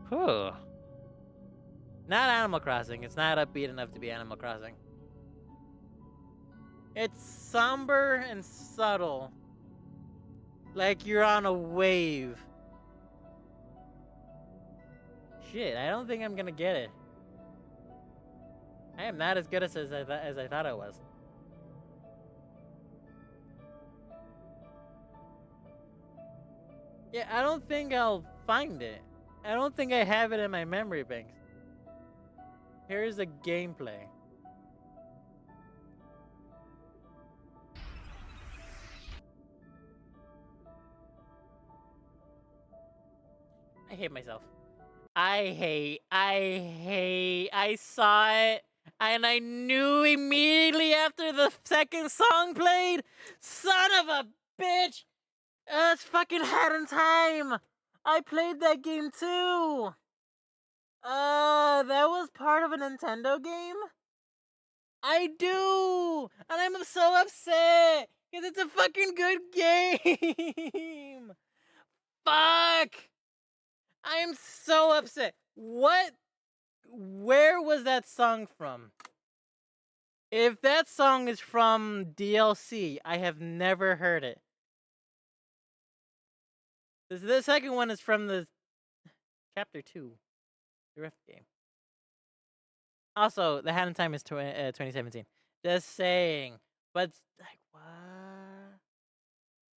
Huh. Not Animal Crossing. It's not upbeat enough to be Animal Crossing. It's somber and subtle. Like you're on a wave. Shit, I don't think I'm gonna get it. I am not as good as I thought I was. Yeah, I don't think I'll find it. I don't think I have it in my memory banks. Here's the gameplay. I hate myself. I saw it, and I knew immediately after the second song played. Son of a bitch! It's fucking Hat in Time! I played that game too! That was part of a Nintendo game? I do! And I'm so upset! Because it's a fucking good game! Fuck! I am so upset. Where was that song from? If that song is from DLC, I have never heard it. The second one is from the Chapter 2, the Rift game. Also, the Hat in Time is 2017. Just saying. But, like, what?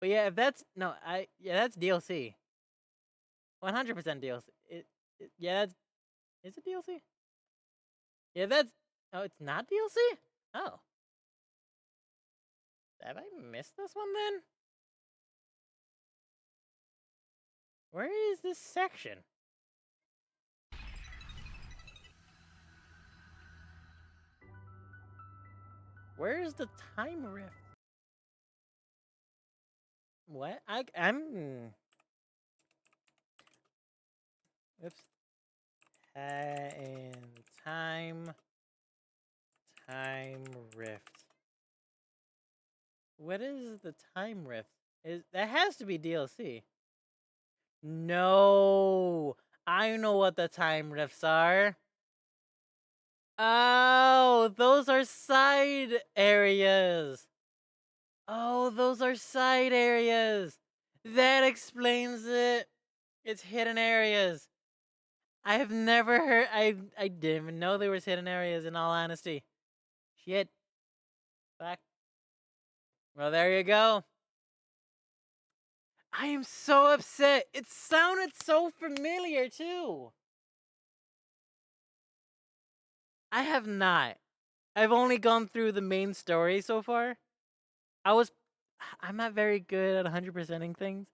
But yeah, if that's... No, that's DLC. 100% DLC. Yeah, that's... Is it DLC? Yeah, that's... Oh, it's not DLC? Oh. Have I missed this one then? Where is this section? Where's the time rift? What? I'm... Oops. And time rift. What is the time rift? That has to be DLC. No, I know what the time rifts are. Oh, those are side areas. Oh, those are side areas. That explains it. It's hidden areas. I have never heard. I didn't even know there was hidden areas. In all honesty, shit. Fuck. Well, there you go. I am so upset. It sounded so familiar too. I have not. I've only gone through the main story so far. I was. I'm not very good at 100%ing things.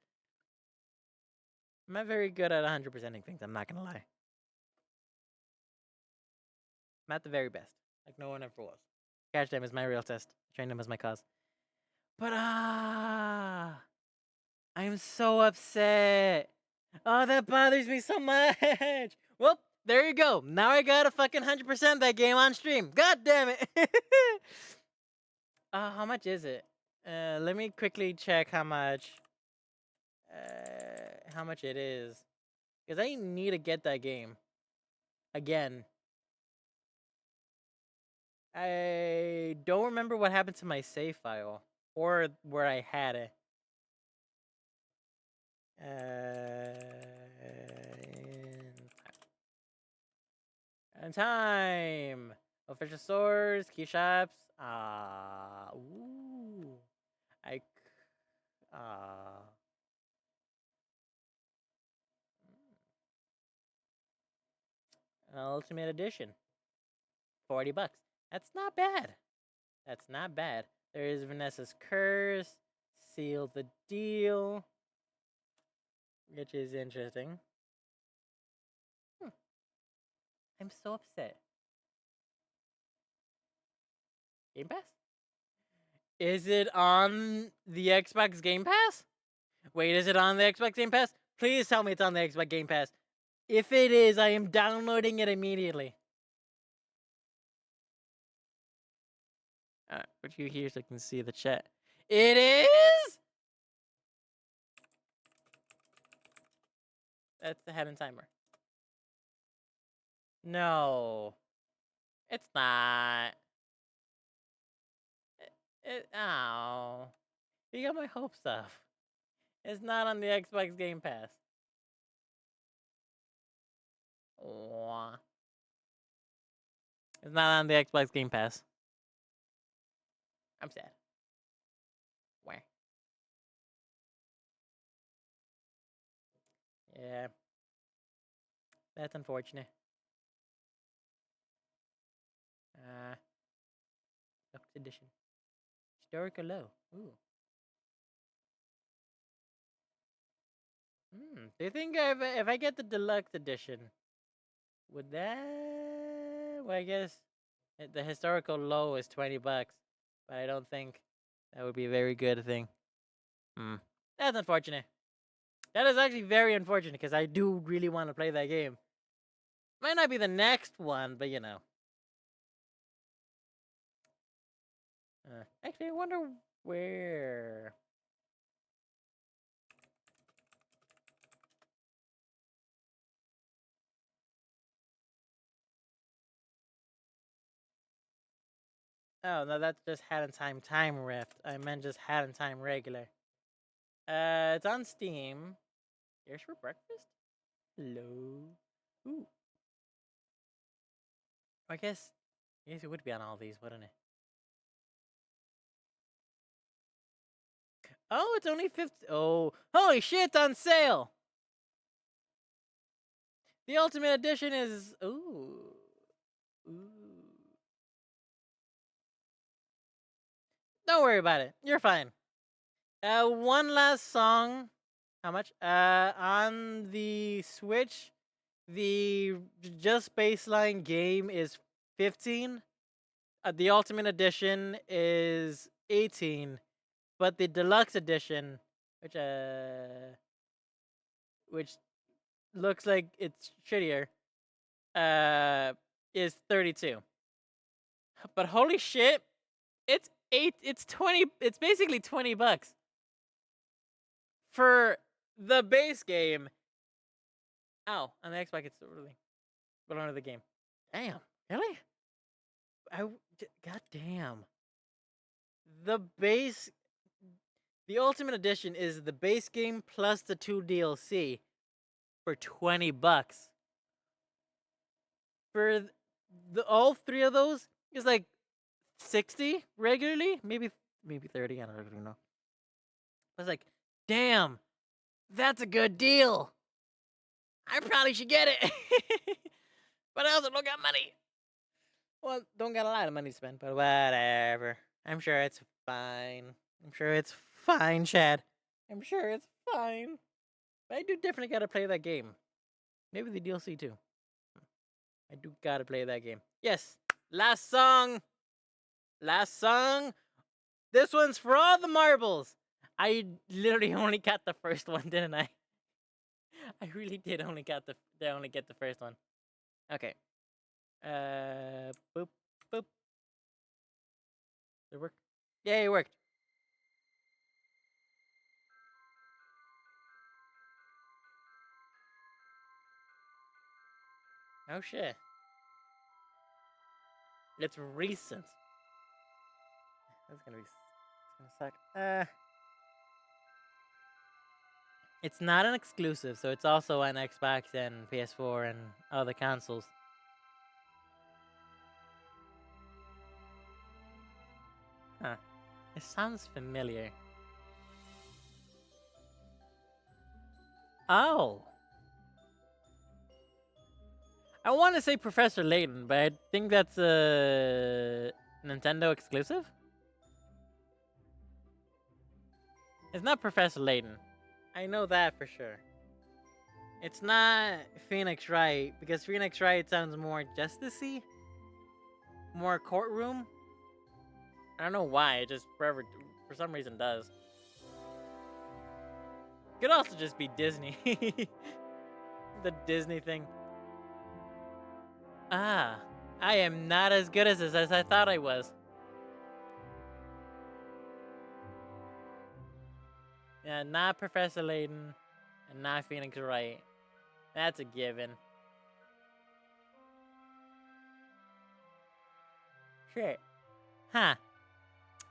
I'm not very good at 100%ing things. I'm not gonna lie. I'm not the very best. Like no one ever was. Catch them is my real test. Train them as my cause. But I am so upset. Oh, that bothers me so much. Well, there you go. Now I gotta fucking 100% that game on stream. God damn it. How much is it? Let me quickly check how much. How much it is. Because I need to get that game. Again. I don't remember what happened to my save file. Or where I had it. And time. Official stores, key shops. Ooh. I. Ultimate Edition. $40. That's not bad. That's not bad. There is Vanessa's Curse. Seal the Deal. Which is interesting. I'm so upset. Game Pass? Is it on the Xbox Game Pass? Wait, is it on the Xbox Game Pass? Please tell me it's on the Xbox Game Pass. If it is, I am downloading it immediately. Put you here so I can see the chat. It is? That's the head and timer. No. It's not. Oh. You got my hopes up. It's not on the Xbox Game Pass. Wah. It's not on the Xbox Game Pass. I'm sad. Where? Yeah. That's unfortunate. Deluxe edition. Historical low. Ooh. Do you think if I get the deluxe edition, would that? Well, I guess the historical low is $20, but I don't think that would be a very good thing. That's unfortunate. That is actually very unfortunate because I do really want to play that game. Might not be the next one, but you know. Actually, I wonder where. Oh no, that's just Hat in Time Rift. I meant just Hat in Time regular. It's on Steam. Here's for breakfast. Hello. Ooh. I guess it would be on all these, wouldn't it? Oh, it's only 50. Oh, holy shit! It's on sale. The Ultimate Edition is ooh. Don't worry about it. You're fine. One last song. How much? On the Switch, the just baseline game is 15. The Ultimate Edition is 18, but the Deluxe Edition, which looks like it's shittier, is 32. But holy shit, it's 8. It's 20. It's basically $20 for the base game. Oh, on the Xbox, it's really below the game. Damn, really? God damn. The Ultimate Edition is the base game plus the 2 DLC. for $20. For all three of those, it's like 60 regularly, maybe 30. I don't really know. I was like, damn, that's a good deal. I probably should get it, but I also don't got money. Well, don't got a lot of money to spend, but whatever. I'm sure it's fine. I'm sure it's fine, Chad. I'm sure it's fine. But I do definitely gotta play that game. Maybe the DLC too. I do gotta play that game. Yes. Last song. Last song. This one's for all the marbles. I literally only got the first one, didn't I? I really did only get the first one. Okay. Boop, boop. Did it work? Yeah, it worked. Oh shit. It's recent. That's gonna suck. It's not an exclusive, so it's also on Xbox and PS4 and other consoles. Huh. It sounds familiar. Oh. I want to say Professor Layton, but I think that's a Nintendo exclusive. It's not Professor Layton. I know that for sure. It's not Phoenix Wright, because Phoenix Wright sounds more justice-y, more courtroom. I don't know why, it just for some reason does. Could also just be Disney. The Disney thing. Ah, I am not as good as this as I thought I was. Yeah, not Professor Layton, and not Phoenix Wright. That's a given. Shit. Huh.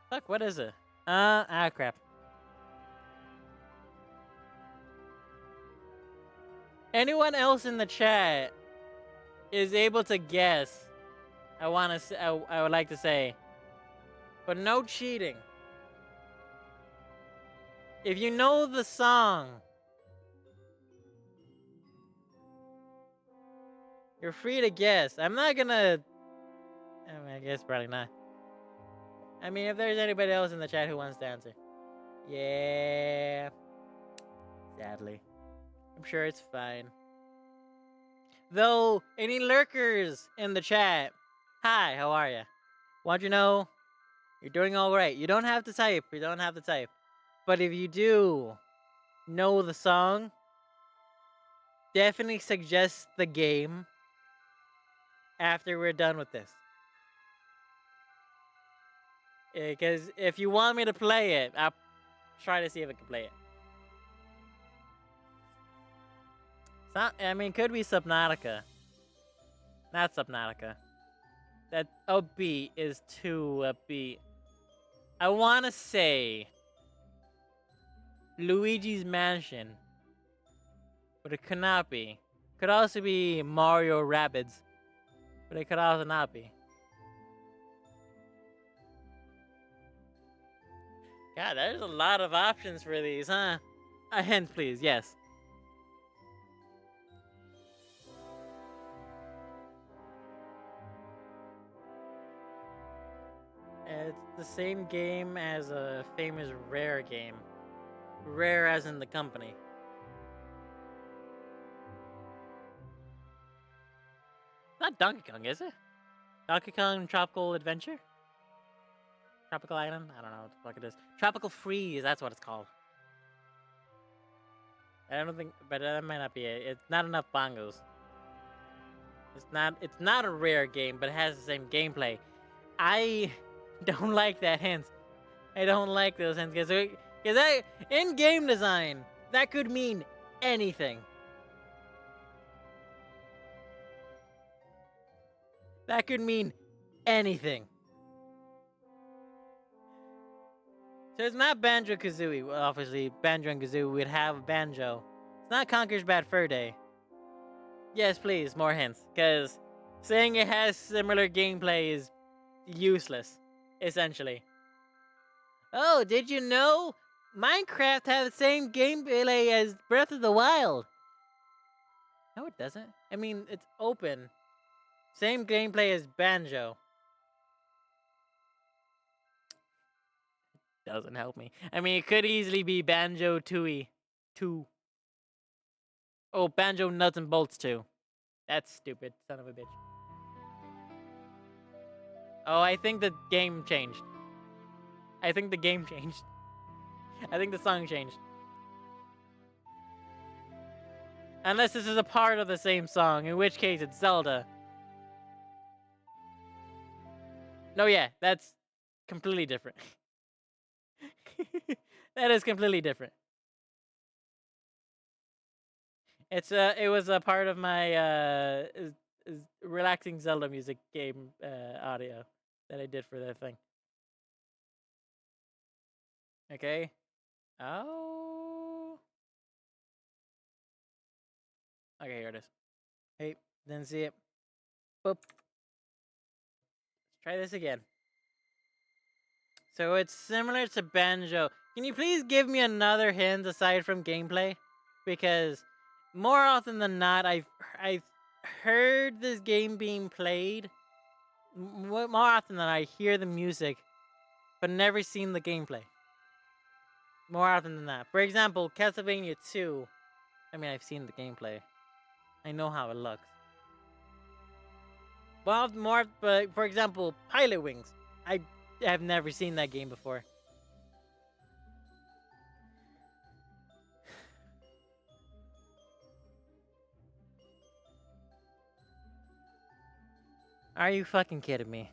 Fuck, what is it? Crap. Anyone else in the chat is able to guess, I would like to say, but no cheating. If you know the song, you're free to guess. I'm not gonna. I guess probably not. I mean, if there's anybody else in the chat who wants to answer, yeah. Sadly, I'm sure it's fine. Though, any lurkers in the chat, hi, how are you? Want you know, you're doing all right. You don't have to type. You don't have to type. But if you do know the song, definitely suggest the game after we're done with this. Because if you want me to play it, I'll try to see if I can play it. I mean, could be Subnautica. Not Subnautica. That upbeat is too upbeat. I want to say Luigi's Mansion, but it could not be. Could also be Mario Rabbids, but it could also not be. God, there's a lot of options for these, huh? A hint, please. Yes. It's the same game as a famous Rare game. Rare as in the company. Not Donkey Kong, is it? Donkey Kong Tropical Adventure? Tropical Island? I don't know what the fuck it is. Tropical Freeze, that's what it's called. I don't think, but that might not be it. It's not enough bongos. It's not a Rare game, but it has the same gameplay. I don't like that hint. I don't like those hints, because in game design, that could mean anything. That could mean anything. So it's not Banjo-Kazooie. Well, obviously, Banjo and Kazooie would have Banjo. It's not Conker's Bad Fur Day. Yes, please, more hints. Because saying it has similar gameplay is useless, essentially. Oh, did you know? Minecraft has the same gameplay as Breath of the Wild. No, it doesn't. I mean, it's open. Same gameplay as Banjo. Doesn't help me. I mean, it could easily be Banjo Tooie 2. Oh, Banjo Nuts and Bolts 2. That's stupid, son of a bitch. Oh, I think the game changed. I think the game changed. I think the song changed. Unless this is a part of the same song, in which case it's Zelda. No, yeah, that's completely different. That is completely different. It was a part of my relaxing Zelda music game audio that I did for that thing. Okay. Oh. Okay, here it is. Hey, didn't see it. Boop. Let's try this again. So it's similar to Banjo. Can you please give me another hint aside from gameplay? Because more often than not, I've heard this game being played. More often than I hear the music, but never seen the gameplay. More often than that. For example, Castlevania 2. I mean, I've seen the gameplay. I know how it looks. But more, but for example, Pilot Wings. I have never seen that game before. Are you fucking kidding me?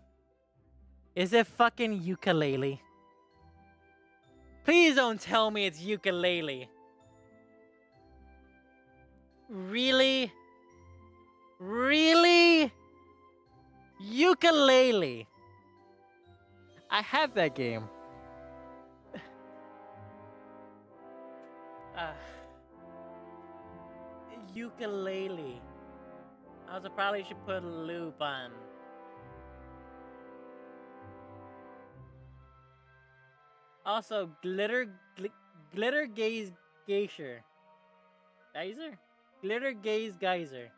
Is it fucking ukulele? Please don't tell me it's ukulele. Really? Really? Ukulele. I have that game. Ukulele. I also probably should put a loop on. Also, glitter gaze geyser. Geyser? Glitter gaze geyser.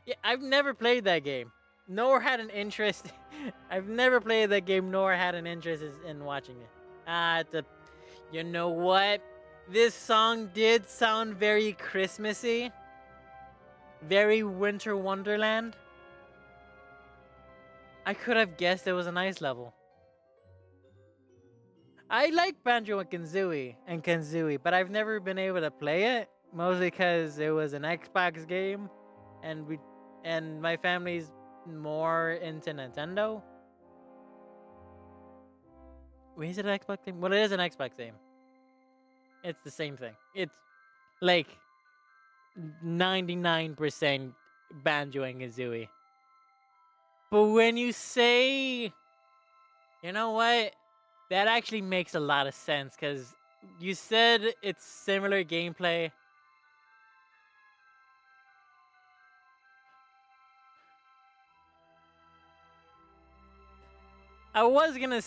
Yeah, I've never played that game, nor had an interest. I've never played that game, nor had an interest in watching it. You know what? This song did sound very Christmassy, very Winter Wonderland. I could have guessed it was an ice level. I like Banjo and Kazooie, but I've never been able to play it, mostly because it was an Xbox game, and my family's more into Nintendo. Wait, is it an Xbox game? Well, it is an Xbox game. It's the same thing. It's like 99% Banjo and Kazooie. But when you say, you know what? That actually makes a lot of sense because you said it's similar gameplay. I was gonna.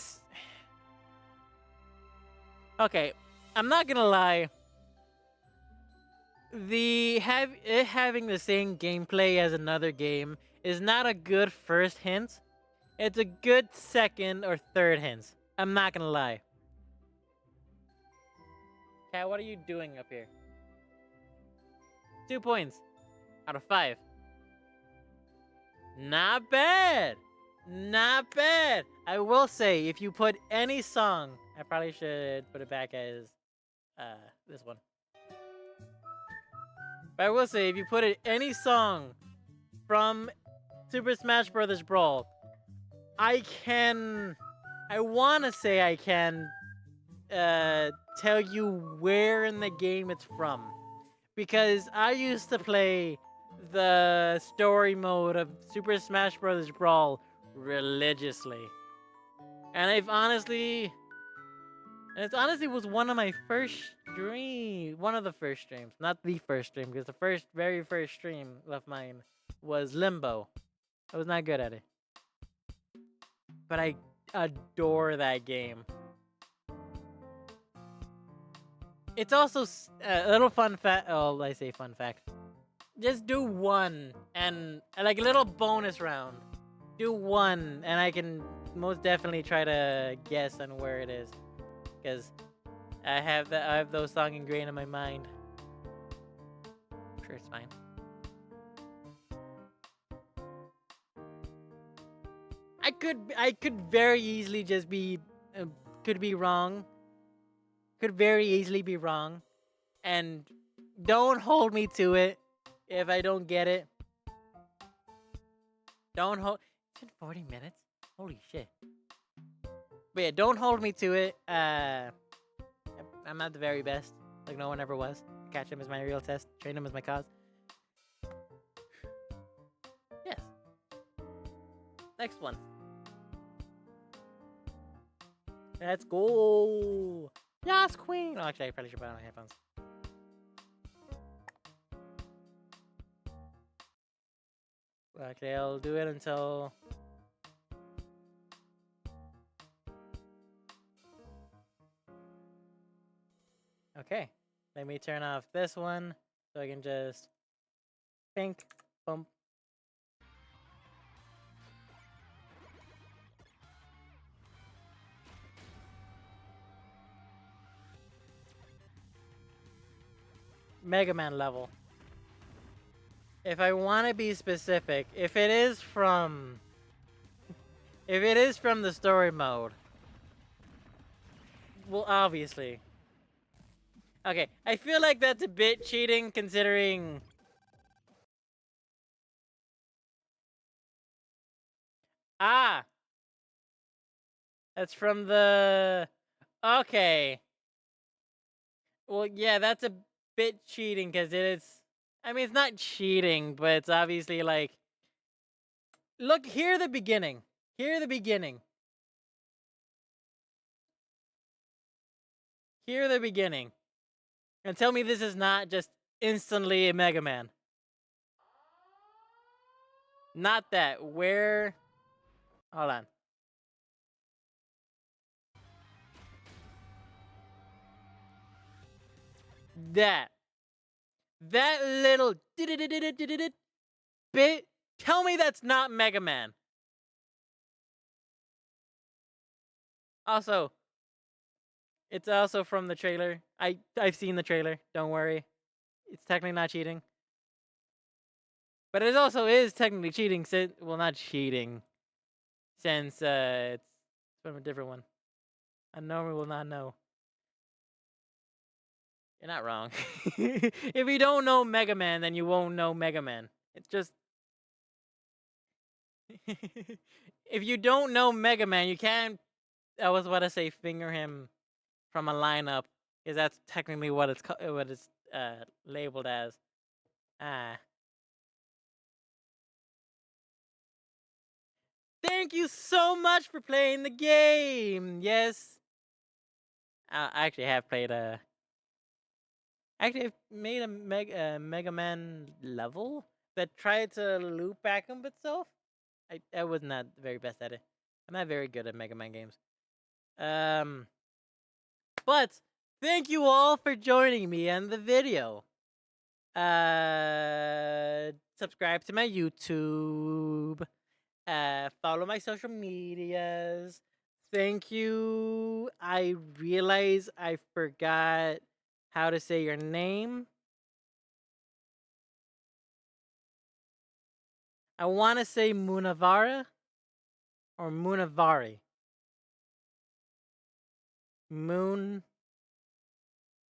Okay, I'm not gonna lie. It having the same gameplay as another game is not a good first hint. It's a good second or third hint. I'm not gonna lie. Kat, what are you doing up here? 2 points out of 5. Not bad. Not bad. I will say, if you put any song, I probably should put it back as this one. But I will say, if you put it any song from Super Smash Bros. Brawl, I want to say I can tell you where in the game it's from. Because I used to play the story mode of Super Smash Bros. Brawl religiously. And I've honestly And it honestly was one of my first streams. One of the first streams. Not the first stream, because the very first stream of mine was Limbo. I was not good at it. But I adore that game. It's also a little fun fact. Oh, I say fun fact. Just do one and like a little bonus round. Do one, and I can most definitely try to guess on where it is, because I have those songs ingrained in my mind. I'm sure it's fine. I could very easily just be could be wrong. Could very easily be wrong, and don't hold me to it if I don't get it. Don't hold. It's been 40 minutes. Holy shit. But yeah, don't hold me to it. I'm not the very best. Like no one ever was. Catch him as my real test. Train him as my cause. Yes. Next one. Let's go. Yes, queen. Oh, actually, I probably should put on my headphones. Okay, I'll do it until... Okay. Let me turn off this one so I can just... Pink. Bump. Mega Man level. If I want to be specific, if it is from the story mode, well, obviously. Okay, I feel like that's a bit cheating considering... Ah! That's from the... Okay. Well, yeah, that's a bit cheating because it's... I mean, it's not cheating, but it's obviously like... Look, hear the beginning. Hear the beginning. Hear the beginning. And tell me this is not just instantly a Mega Man. Not that. Where... Hold on. That. That little bit. Tell me that's not Mega Man. Also, it's also from the trailer. I've seen the trailer. Don't worry. It's technically not cheating. But it also is technically cheating since... Well, not cheating. Since it's from a different one. I normally will not know. You're not wrong. If you don't know Mega Man, then you won't know Mega Man. It's just... If you don't know Mega Man, you can't... I was about to say finger him from a lineup, because that's technically what it's labeled as. Thank you so much for playing the game. Yes, I actually have played a... Actually, I've made a Mega Man level that tried to loop back on itself. I was not the very best at it. I'm not very good at Mega Man games. But thank you all for joining me in the video. Subscribe to my YouTube. Follow my social medias. Thank you. I realize I forgot how to say your name. I want to say Munavara or Munavari. Moon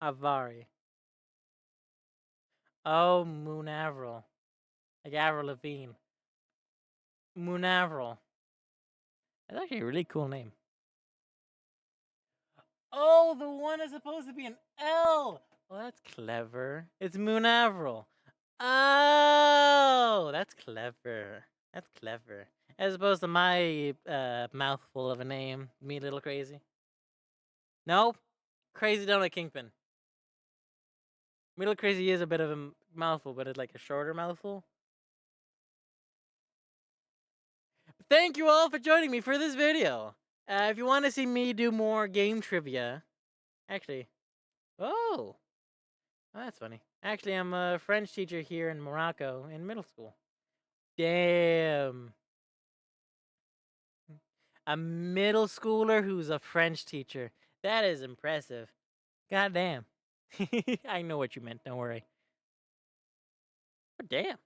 Avari. Oh, Moon Avril. Like Avril Lavigne. Moon Avril. That's actually a really cool name. Oh, the one is supposed to be an L. Well, that's clever. It's Moon Avril. Oh, that's clever. That's clever. As opposed to my mouthful of a name, me little crazy. No, Crazy Donut Kingpin. Middle Crazy is a bit of a mouthful, but it's like a shorter mouthful. Thank you all for joining me for this video. If you want to see me do more game trivia, actually, oh, that's funny. Actually, I'm a French teacher here in Morocco in middle school. Damn. A middle schooler who's a French teacher. That is impressive. God damn. I know what you meant, don't worry. But damn.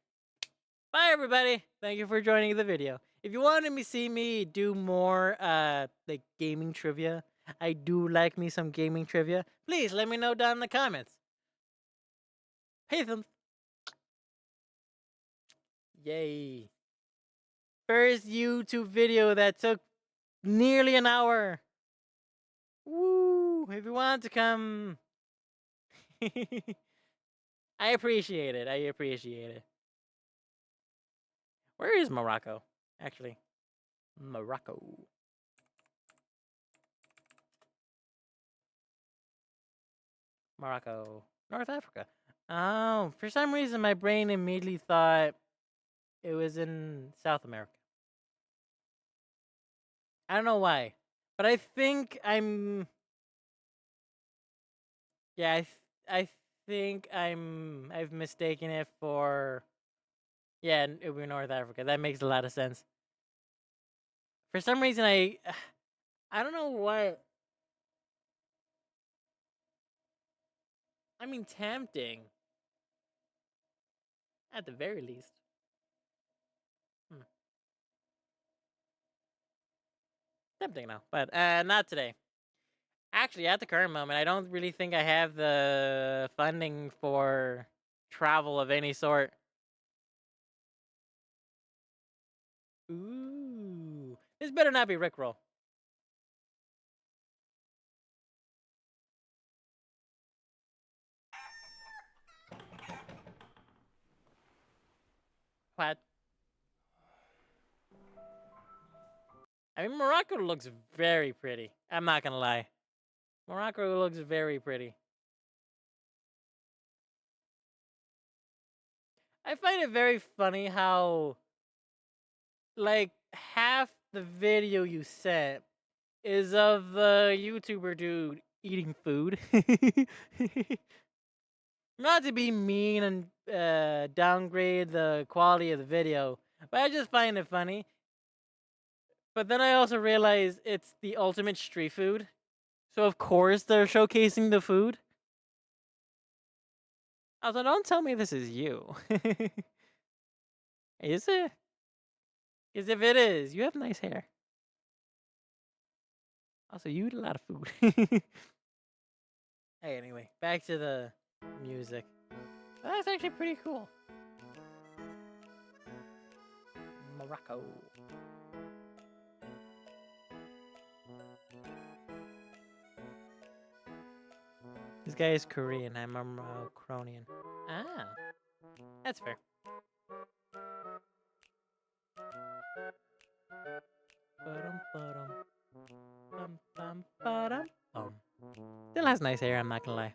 Bye everybody. Thank you for joining the video. If you wanted me see me do more like gaming trivia, I do like me some gaming trivia, please let me know down in the comments. Pathem. Yay. First YouTube video that took nearly an hour. Woo! If you want to come, I appreciate it. I appreciate it. Where is Morocco? Actually, Morocco. Morocco. North Africa. Oh, for some reason my brain immediately thought it was in South America. I don't know why, but I think I'm. Yeah, I think I've mistaken it for. Yeah, it would be North Africa. That makes a lot of sense. For some reason, I don't know why. I mean, tempting. At the very least. Tempting now, but not today. Actually, at the current moment, I don't really think I have the funding for travel of any sort. Ooh, this better not be Rickroll. What? I mean, Morocco looks very pretty. I'm not gonna lie. Morocco looks very pretty. I find it very funny how, like, half the video you sent is of the YouTuber dude eating food. Not to be mean and downgrade the quality of the video, but I just find it funny. But then I also realize it's the ultimate street food. So of course they're showcasing the food. Also, don't tell me this is you. Is it? Because if it is, you have nice hair. Also, you eat a lot of food. Hey, anyway, back to the music. That's actually pretty cool. Morocco. This guy is Korean. I'm Moroccan. Ah, that's fair. Still has nice hair, I'm not gonna lie.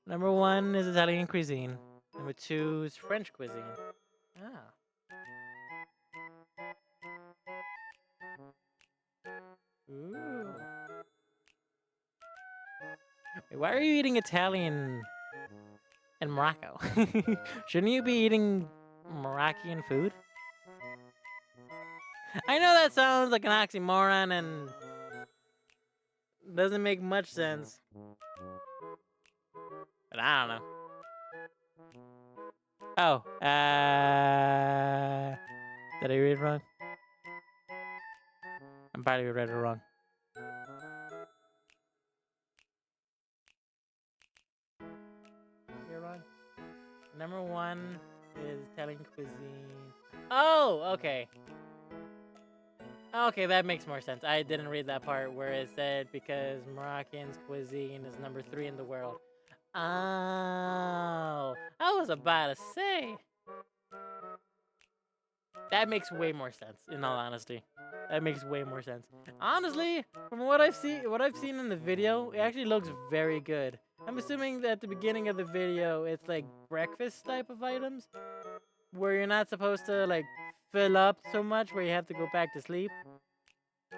Number 1 is Italian cuisine. Number 2 is French cuisine. Ah. Ooh. Wait, why are you eating Italian in Morocco? Shouldn't you be eating Moroccan food? I know that sounds like an oxymoron and doesn't make much sense. But I don't know. Oh, did I read it wrong? I'm probably read it wrong. You're wrong. Number 1 is Italian cuisine. Oh, okay. Okay, that makes more sense. I didn't read that part where it said because Moroccan's cuisine is number 3 in the world. Oh, I was about to say. That makes way more sense, in all honesty. That makes way more sense. Honestly, from what I've seen in the video, it actually looks very good. I'm assuming that at the beginning of the video, it's like breakfast type of items, where you're not supposed to like fill up so much, where you have to go back to sleep.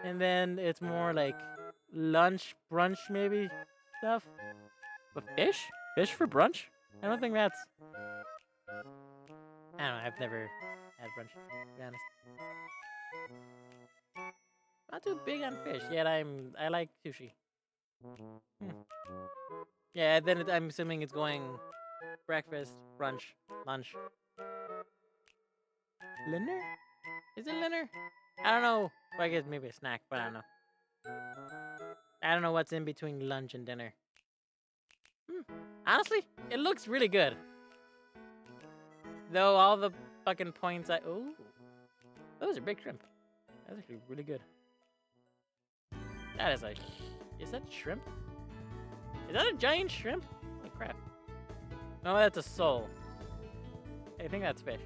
And then it's more like lunch, brunch maybe stuff. But fish? Fish for brunch? I don't think that's... I don't know, I've never had brunch, to be honest. Not too big on fish, yet I like sushi. Yeah, then I'm assuming it's going breakfast, brunch, lunch. Dinner? Is it dinner? I don't know. Well, I guess maybe a snack, but I don't know. I don't know what's in between lunch and dinner. Honestly, it looks really good. Though all the fucking points ooh. Those are big shrimp. That's actually really good. That is like... Is that shrimp? Is that a giant shrimp? Holy crap. No, that's a sole. I think that's fish.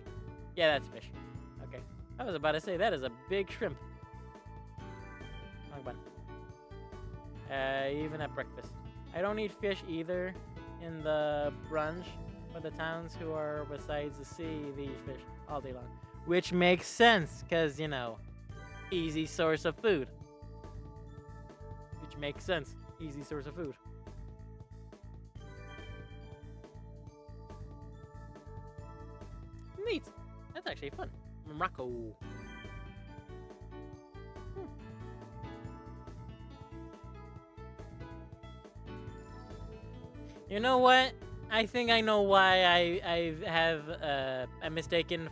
Yeah, that's fish. Okay. I was about to say, that is a big shrimp. Wrong button. Even at breakfast. I don't eat fish either in the brunch, but the towns who are besides the sea, they eat fish all day long. Which makes sense, because, you know, easy source of food. Which makes sense. Easy source of food. Neat. That's actually fun. Morocco. You know what? I think I know why I have a mistaken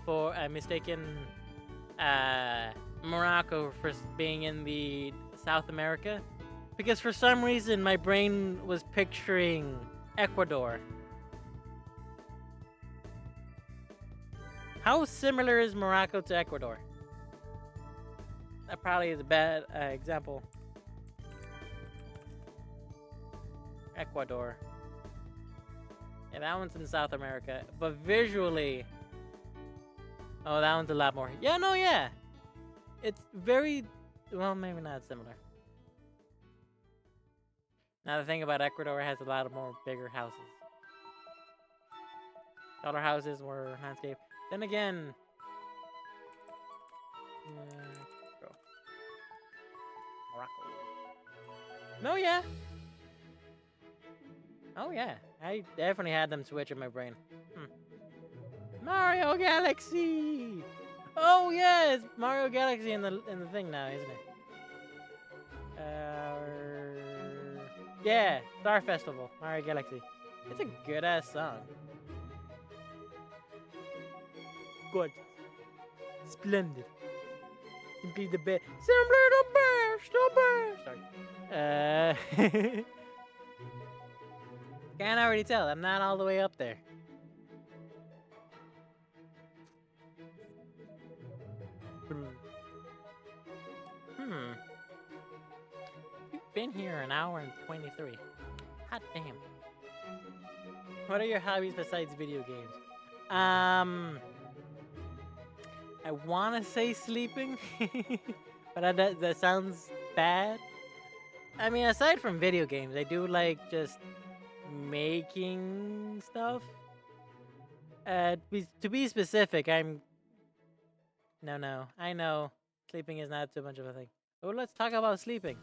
Morocco for being in the South America, because for some reason my brain was picturing Ecuador. How similar is Morocco to Ecuador? That probably is a bad example. Ecuador. Yeah, that one's in South America. But visually... Oh, that one's a lot more... Yeah, no, yeah! It's very... Well, maybe not similar. Now, the thing about Ecuador, has a lot of more bigger houses. Taller houses, more landscape. Then again... Morocco. No, yeah! Oh yeah, I definitely had them switch in my brain. Mario Galaxy! Oh yeah, it's Mario Galaxy in the thing now, isn't it? Yeah, Star Festival, Mario Galaxy. It's a good ass song. Good. Splendid. Simply the best. Simply the best, the best. Sorry. Can't already tell. I'm not all the way up there. You've been here an hour and 23. Hot damn. What are your hobbies besides video games? I want to say sleeping, but that sounds bad. I mean, aside from video games, I do like just making stuff. To be specific, I'm... No, I know. Sleeping is not too much of a thing. Oh, let's talk about sleeping.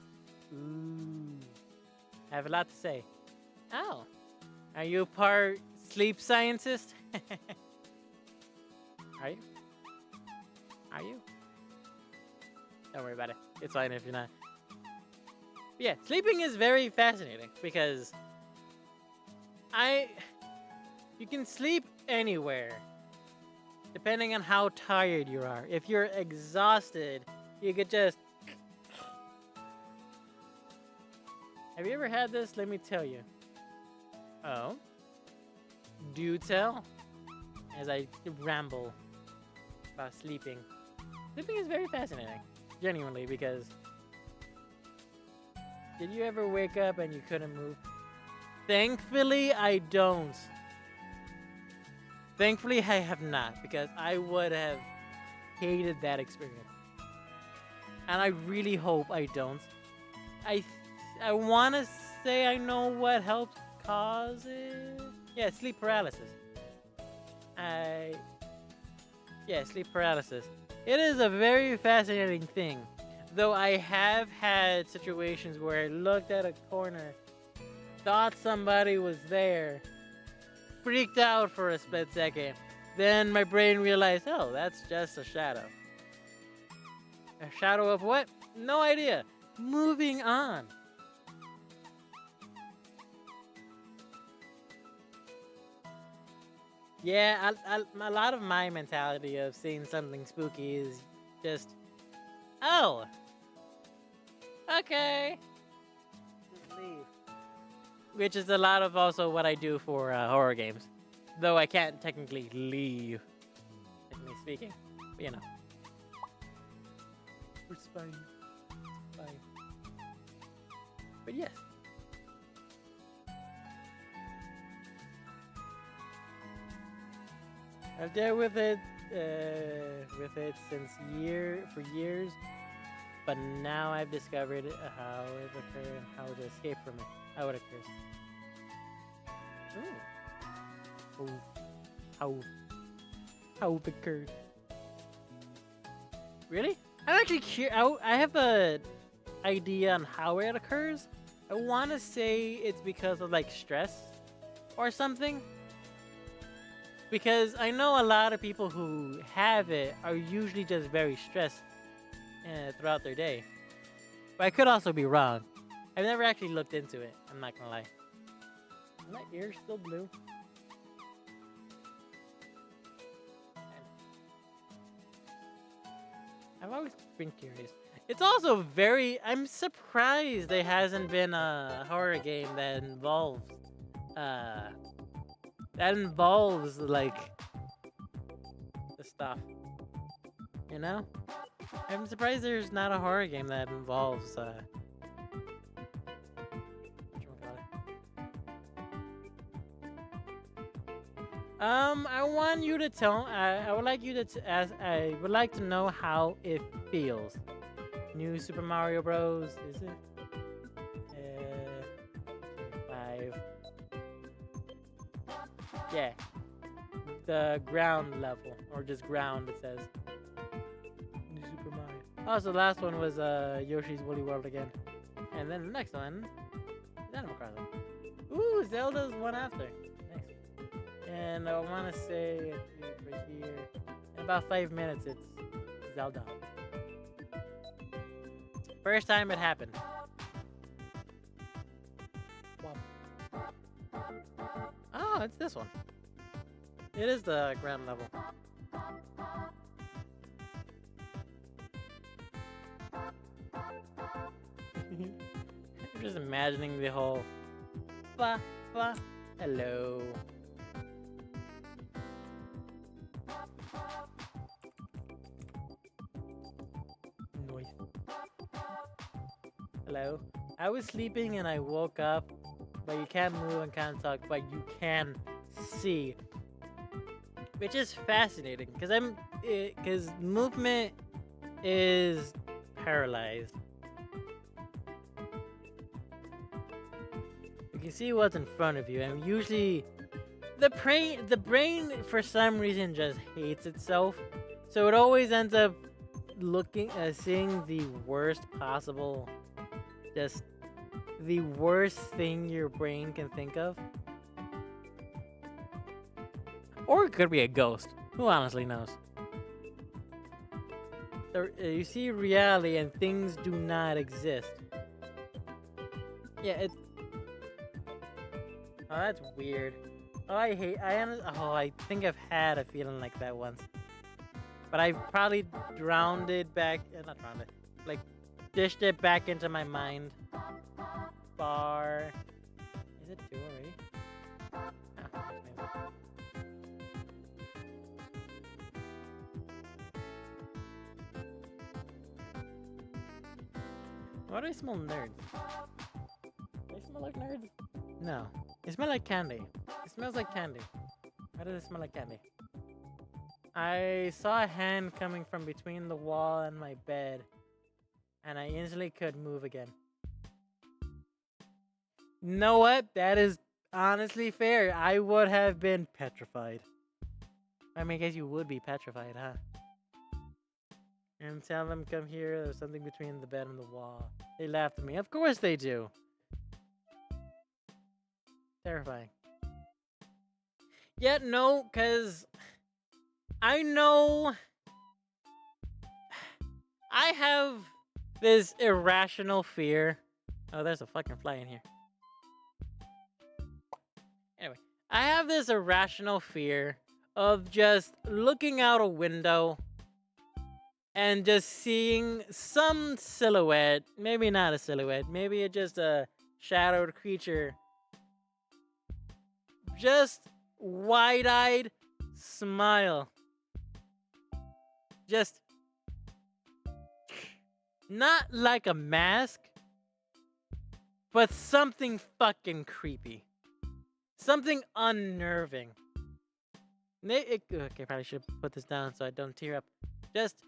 Ooh. I have a lot to say. Oh. Are you part sleep scientist? Are you? Are you? Don't worry about it. It's fine if you're not. But yeah, sleeping is very fascinating because you can sleep anywhere depending on how tired you are. If you're exhausted, you could just... Have you ever had this? Let me tell you. Oh? Do tell? As I ramble about sleeping. Sleeping is very fascinating. Genuinely, because... Did you ever wake up and you couldn't move? Thankfully, I don't. Thankfully, I have not, because I would have hated that experience. And I really hope I don't. I I want to say I know what helps cause it. Yeah, sleep paralysis. I Yeah, sleep paralysis. It is a very fascinating thing. Though I have had situations where I looked at a corner, thought somebody was there, freaked out for a split second. Then my brain realized, oh, that's just a shadow. A shadow of what? No idea. Moving on. Yeah, a lot of my mentality of seeing something spooky is just, oh, okay, just leave. Which is a lot of also what I do for horror games. Though I can't technically leave, technically speaking. But, you know. It's fine. It's fine. But yes. I've dealt with it since for years, but now I've discovered how it occurs and how to escape from it. How it occurs. Ooh. How it occurs. Really? I'm actually curious. I have a idea on how it occurs. I want to say it's because of like stress or something. Because I know a lot of people who have it are usually just very stressed throughout their day. But I could also be wrong. I've never actually looked into it. I'm not gonna lie. Is my ear still blue? I've always been curious. It's also I'm surprised there hasn't been a horror game that involves like the stuff. You know? I'm surprised there's not a horror game that involves I want you to tell. I would like you to ask. I would like to know how it feels. New Super Mario Bros. Is it? 5. Yeah. The ground level, or just ground. It says. New Super Mario. Oh, so the last one was Yoshi's Woolly World again, and then the next one is Animal Crossing. Ooh, Zelda's one after. And I want to say right here, in about 5 minutes, it's Zelda. First time it happened. Oh, it's this one. It is the ground level. I'm just imagining the whole hello. Hello. I was sleeping and I woke up, but you can't move and can't talk, but you can see, which is fascinating because movement is paralyzed. You can see what's in front of you, and usually the brain for some reason just hates itself, so it always ends up seeing the worst possible. Just the worst thing your brain can think of. Or it could be a ghost. Who honestly knows? You see reality and things do not exist. Yeah, it's... Oh, that's weird. Oh, I think I've had a feeling like that once. But I've probably drowned it back... not drowned it. Like... dished it back into my mind. Bar. Is it 2 already? Oh, why do I smell nerds? Do I smell like nerds? No. It smells like candy. It smells like candy. Why does it smell like candy? I saw a hand coming from between the wall and my bed, and I instantly could move again. You know what? That is honestly fair. I would have been petrified. I mean, I guess you would be petrified, huh? And tell them come here. There's something between the bed and the wall. They laughed at me. Of course they do. Terrifying. Yet no, cause I know I have this irrational fear. Oh, there's a fucking fly in here. Anyway, I have this irrational fear of just looking out a window and just seeing some silhouette. Maybe not a silhouette. Maybe it's just a shadowed creature. Just wide-eyed smile. Just not like a mask, but something fucking creepy. Something unnerving. Okay, probably should put this down so I don't tear up. Just.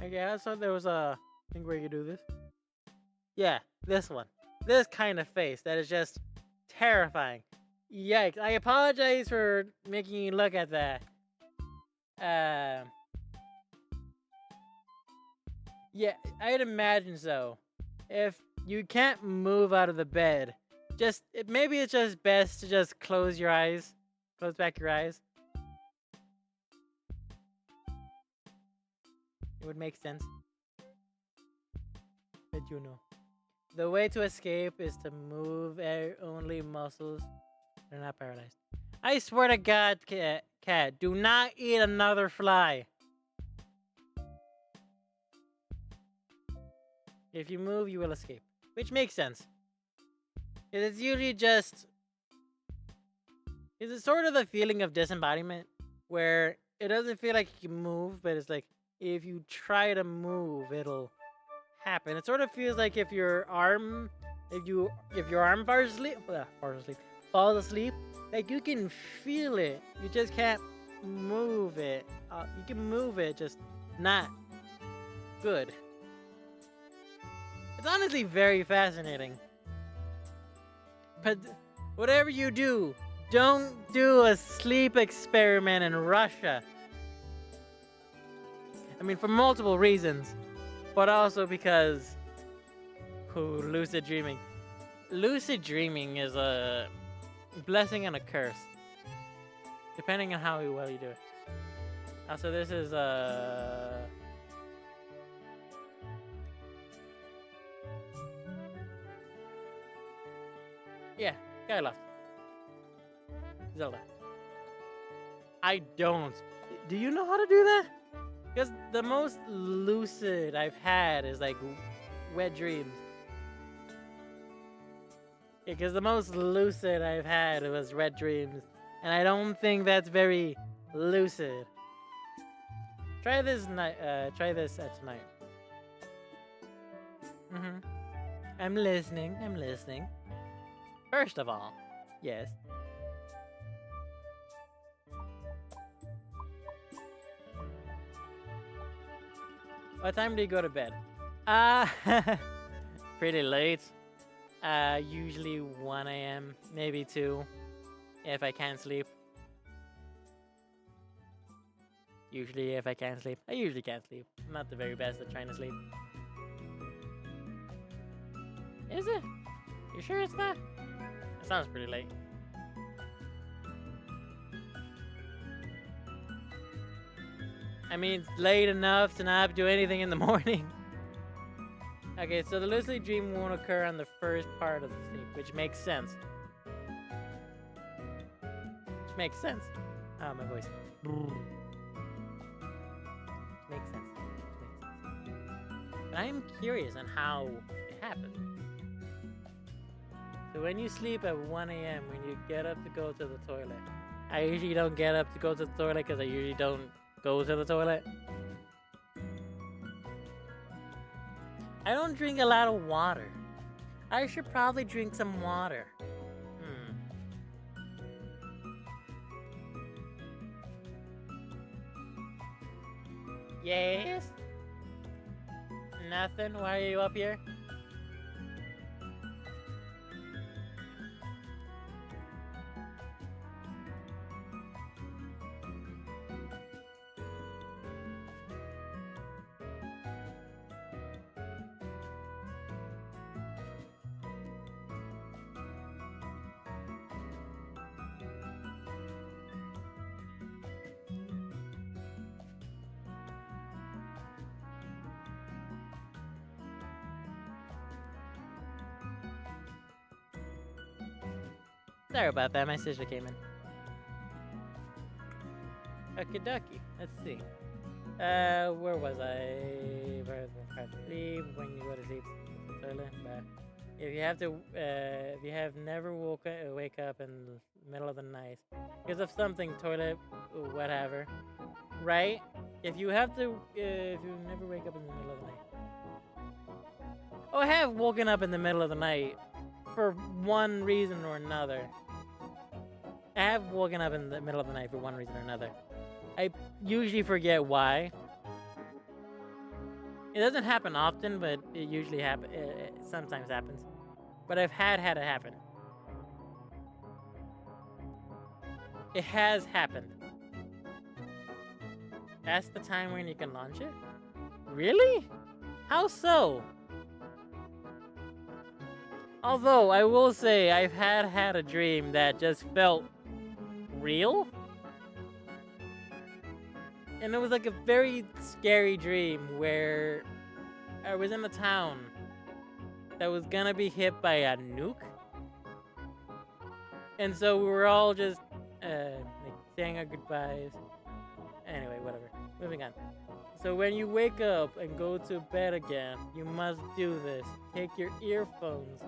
Okay, I saw there was a thing where you could do this. Yeah, this one. This kind of face that is just terrifying. Yikes. I apologize for making you look at that. Yeah, I'd imagine so. If you can't move out of the bed, maybe it's just best to just close your eyes. Close back your eyes. It would make sense. But you know. The way to escape is to move only muscles. They're not paralyzed. I swear to God, cat, do not eat another fly. If you move, you will escape. Which makes sense. It's usually just... It's sort of the feeling of disembodiment, where it doesn't feel like you can move, but it's like, if you try to move, it'll happen. It sort of feels like if your arm falls asleep, like you can feel it. You just can't move it. You can move it, just not good. It's honestly very fascinating. But whatever you do, don't do a sleep experiment in Russia. I mean, for multiple reasons, but also because lucid dreaming. Lucid dreaming is a blessing and a curse, depending on how well you do it. Also, this is yeah, guy left. Zelda. I don't. Do you know how to do that? Because the most lucid I've had is like wet dreams. Yeah, because the most lucid I've had was wet dreams. And I don't think that's very lucid. Try this tonight. I'm listening. First of all, yes. What time do you go to bed? Pretty late. Usually 1 a.m., maybe 2, if I can't sleep. Usually if I can't sleep. I usually can't sleep. I'm not the very best at trying to sleep. Is it? You sure it's not? It sounds pretty late. I mean, it's late enough to not do anything in the morning. Okay, so the lucid dream won't occur on the first part of the sleep, which makes sense. Oh, my voice. Makes sense. But I am curious on how it happened. So when you sleep at 1 a.m., when you get up to go to the toilet, I usually don't get up to go to the toilet because I usually don't go to the toilet. I don't drink a lot of water. I should probably drink some water. Yes? Nothing? Why are you up here? Sorry about that, my sister came in. Okie dokie. Let's see. Where was I? Sleep when you go to sleep. Toilet. If you have to, if you have never wake up in the middle of the night because of something, toilet, whatever, right? If you have to, if you never wake up in the middle of the night. Oh, I have woken up in the middle of the night for one reason or another. I have woken up in the middle of the night for one reason or another. I usually forget why. It doesn't happen often, but it usually happens. It sometimes happens. But I've had it happen. It has happened. That's the time when you can launch it? Really? How so? Although, I will say, I've had a dream that just felt real. And it was like a very scary dream where I was in a town that was gonna be hit by a nuke. And so we were all just like saying our goodbyes. Anyway, whatever. Moving on. So when you wake up and go to bed again, you must do this. Take your earphones.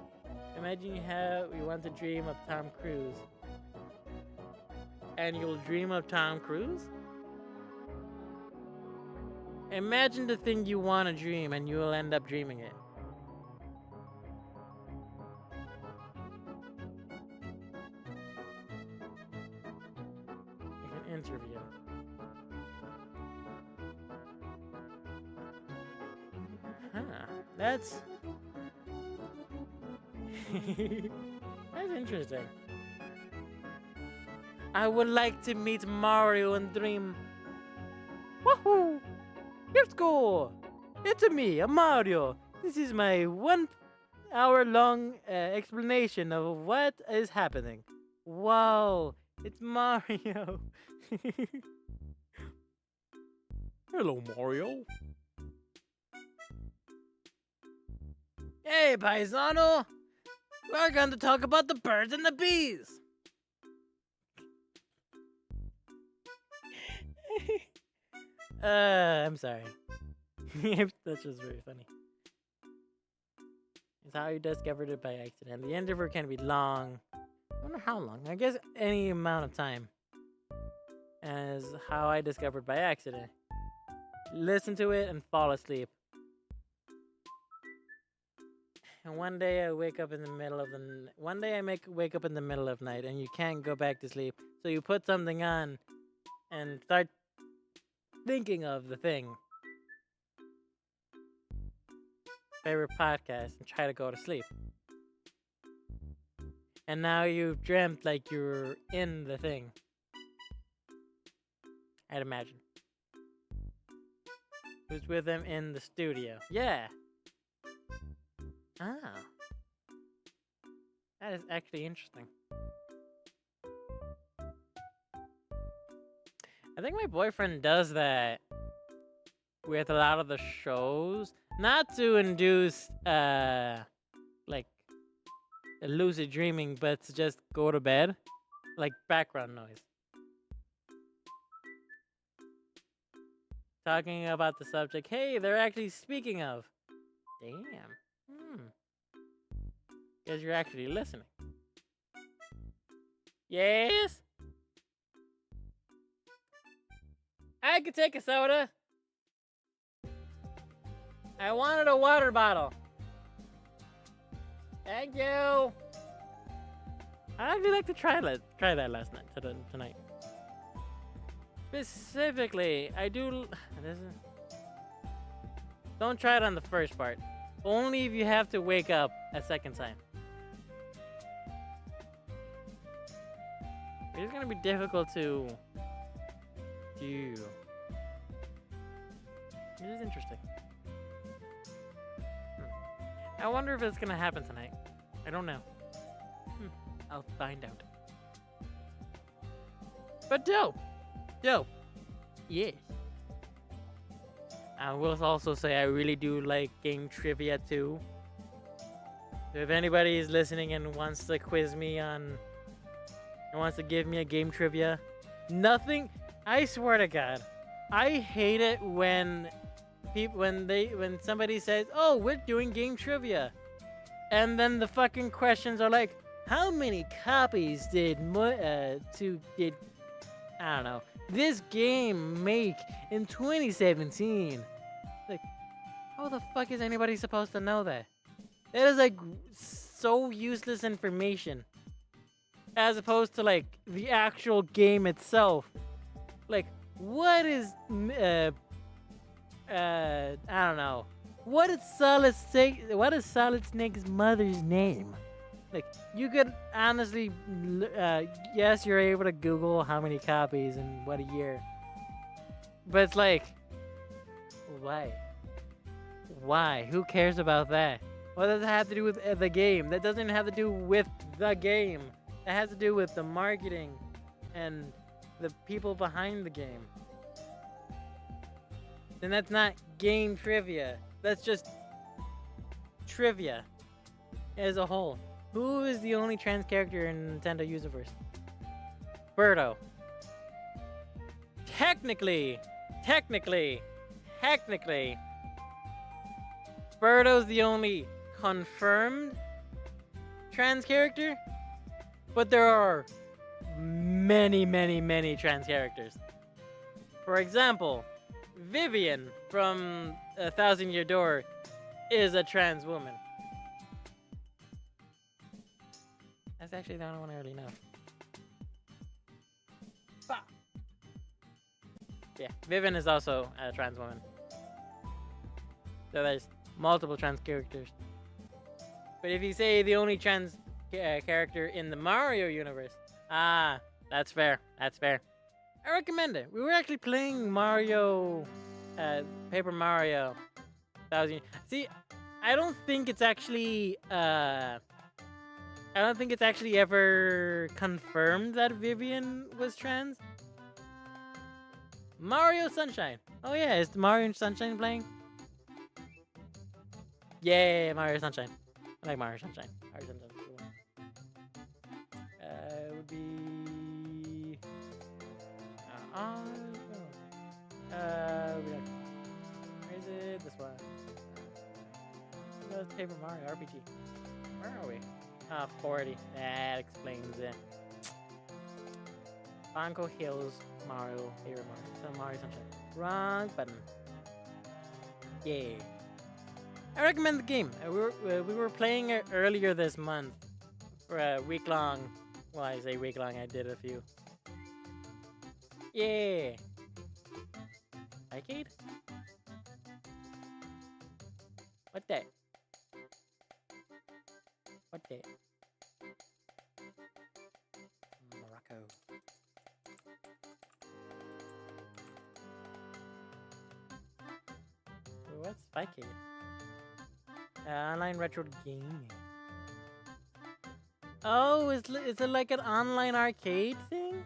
Imagine you want to dream of Tom Cruise. And you'll dream of Tom Cruise? Imagine the thing you want to dream and you will end up dreaming it. Like an interview. Huh. That's interesting. I would like to meet Mario and dream. Woohoo! Let's go! It's me, a Mario. This is my 1 hour long explanation of what is happening. Wow, it's Mario. Hello, Mario. Hey, paisano. We're going to talk about the birds and the bees. I'm sorry. That's just very funny. It's how you discovered it by accident. The interview can be long. I wonder how long. I guess any amount of time. As how I discovered by accident. Listen to it and fall asleep. And one day I wake up in the middle of the wake up in the middle of night and you can't go back to sleep. So you put something on and start thinking of the thing. Favorite podcast and try to go to sleep. And now you've dreamt like you're in the thing. I'd imagine. Who's with him in the studio? Yeah. Ah. That is actually interesting. I think my boyfriend does that with a lot of the shows. Not to induce like lucid dreaming, but to just go to bed. Like background noise. Talking about the subject. Hey, they're actually speaking of. Damn. Because you're actually listening. Yes? I could take a soda. I wanted a water bottle. Thank you. I'd actually like to try that last night tonight. Specifically, I do. This is, don't try it on the first part. Only if you have to wake up a second time. It's gonna be difficult to do. It is interesting. I wonder if it's gonna happen tonight. I don't know. I'll find out. But dope! Dope! Yes. I will also say I really do like game trivia too. So if anybody is listening and wants to quiz me on... and wants to give me a game trivia, nothing... I swear to God, I hate it when when somebody says, "Oh, we're doing game trivia," and then the fucking questions are like, "How many copies did I don't know, this game make in 2017?" Like, how the fuck is anybody supposed to know that? That is like so useless information, as opposed to like the actual game itself. Like, what is I don't know. What is Solid Snake's mother's name? Like, you could honestly, yes, you're able to Google how many copies and what a year. But it's like, why? Why? Who cares about that? What does it have to do with the game? That doesn't have to do with the game. That has to do with the marketing and the people behind the game. And that's not game trivia. That's just trivia as a whole. Who is the only trans character in Nintendo Universe? Birdo. Technically, Birdo's the only confirmed trans character, but there are many trans characters. For example, Vivian from A Thousand Year Door is a trans woman. That's actually the only one I already know. Bah. Yeah, Vivian is also a trans woman. So there's multiple trans characters. But if you say the only trans character in the Mario universe, that's fair. That's fair. I recommend it. We were actually playing Mario, Paper Mario 1000. See, I don't think it's actually ever confirmed that Vivian was trans. Mario Sunshine. Oh yeah, is Mario Sunshine playing? Yeah, Mario Sunshine. I like Mario Sunshine. Mario Sunshine. It would be. Where is it? This one. That's Paper Mario RPG. Where are we? 40. That explains it. Banco Hills Mario, Paper Mario. So Mario Sunshine. Wrong button. Yeah. I recommend the game. We were playing it earlier this month for a week long. Well, I say week long. I did a few. Yeah. Arcade? What that? What that? Morocco. What's Spycade? Online retro gaming. Oh, is it like an online arcade thing?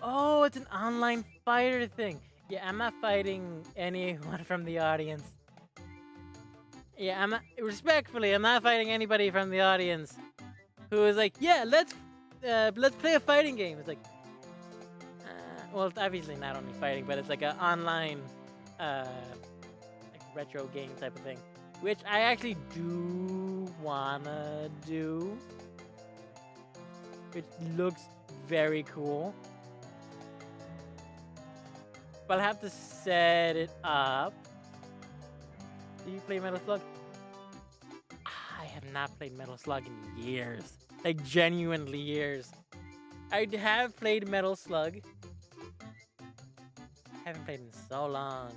Oh, it's an online fighter thing. Yeah, I'm not fighting anyone from the audience. Yeah, I'm not fighting anybody from the audience who is like, yeah, let's play a fighting game. It's like, well, obviously not only fighting, but it's like an online like retro game type of thing, which I actually do wanna do, which looks very cool. But I'll have to set it up. Do you play Metal Slug? I have not played Metal Slug in years. Like, genuinely years. I have played Metal Slug. Haven't played in so long.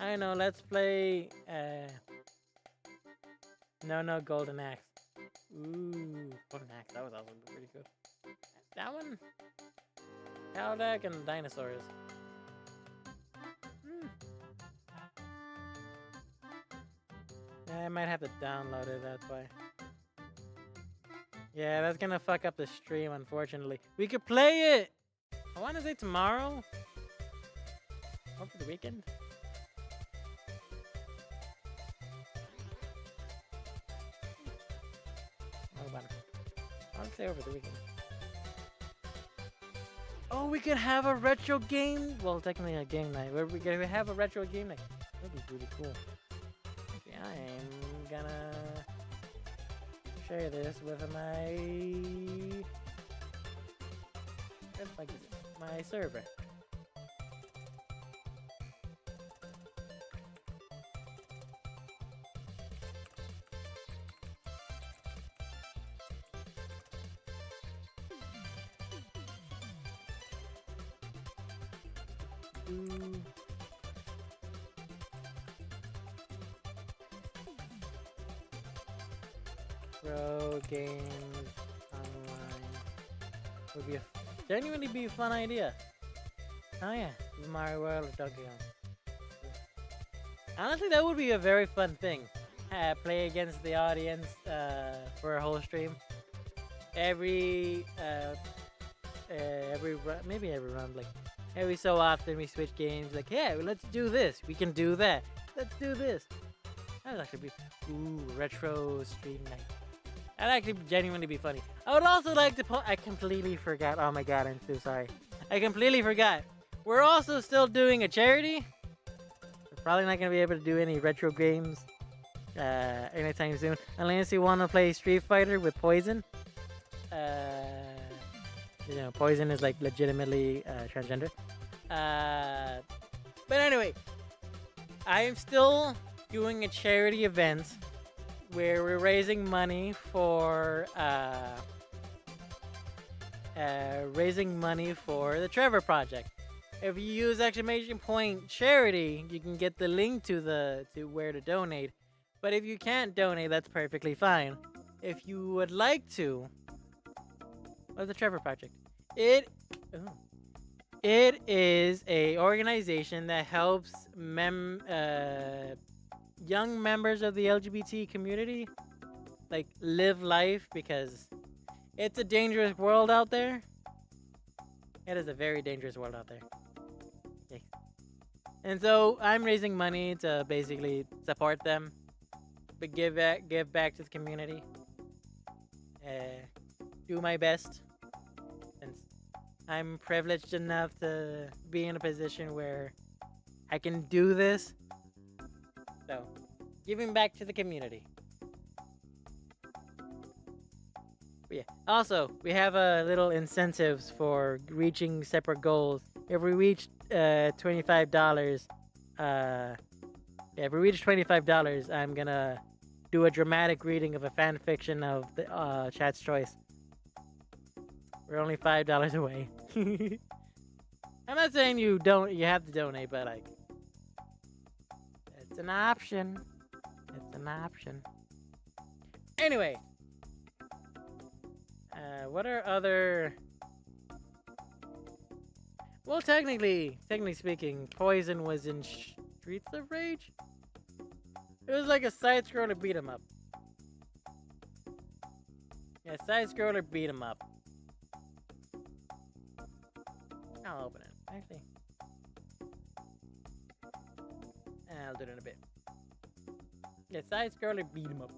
I know, let's play, no, Golden Axe. Ooh, Golden Axe, that was also pretty cool. That one? Kaldak and dinosaurs. I might have to download it, that's why. Yeah, that's gonna fuck up the stream, unfortunately. We could play it! I wanna say tomorrow? Over the weekend? What about it? I wanna say over the weekend. Oh, we could have a retro game. Well, technically a game night. Where we could have a retro game night. That'd be really cool. Okay, I'm gonna share this with my server. Pro games online would be genuinely be a fun idea. Oh yeah, Mario World or Donkey Kong. Honestly, that would be a very fun thing. Play against the audience for a whole stream. Maybe every round, like every so often we switch games. Like, yeah, let's do this. We can do that. Let's do this. That would actually be retro stream night. That'd actually genuinely be funny. I would also like to I completely forgot. Oh my god, I'm so sorry. I completely forgot. We're also still doing a charity. We're probably not gonna be able to do any retro games anytime soon, unless you want to play Street Fighter with Poison. Poison is like legitimately transgender. But anyway, I am still doing a charity event where we're raising money for the Trevor Project. If you use exclamation point charity, you can get the link to where to donate. But if you can't donate, that's perfectly fine. If you would like to, what's the Trevor Project? It is a organization that helps young members of the LGBT community like live life, because it's a dangerous world out there. It is a very dangerous world out there. Okay. And so I'm raising money to basically support them, but give back to the community. Do my best, since I'm privileged enough to be in a position where I can do this. So, giving back to the community. But yeah. Also, we have little incentives for reaching separate goals. If we reach $25, I'm gonna do a dramatic reading of a fan fiction of the Chat's Choice. We're only $5 away. I'm not saying you have to donate, but like, it's an option. It's an option. Anyway, what are other? Well, technically speaking, Poison was in Streets of Rage. It was like a side-scroller beat 'em up. Yeah, side-scroller beat 'em up. I'll open it. Actually, I'll do it in a bit. Yeah, side-scroller beat 'em up.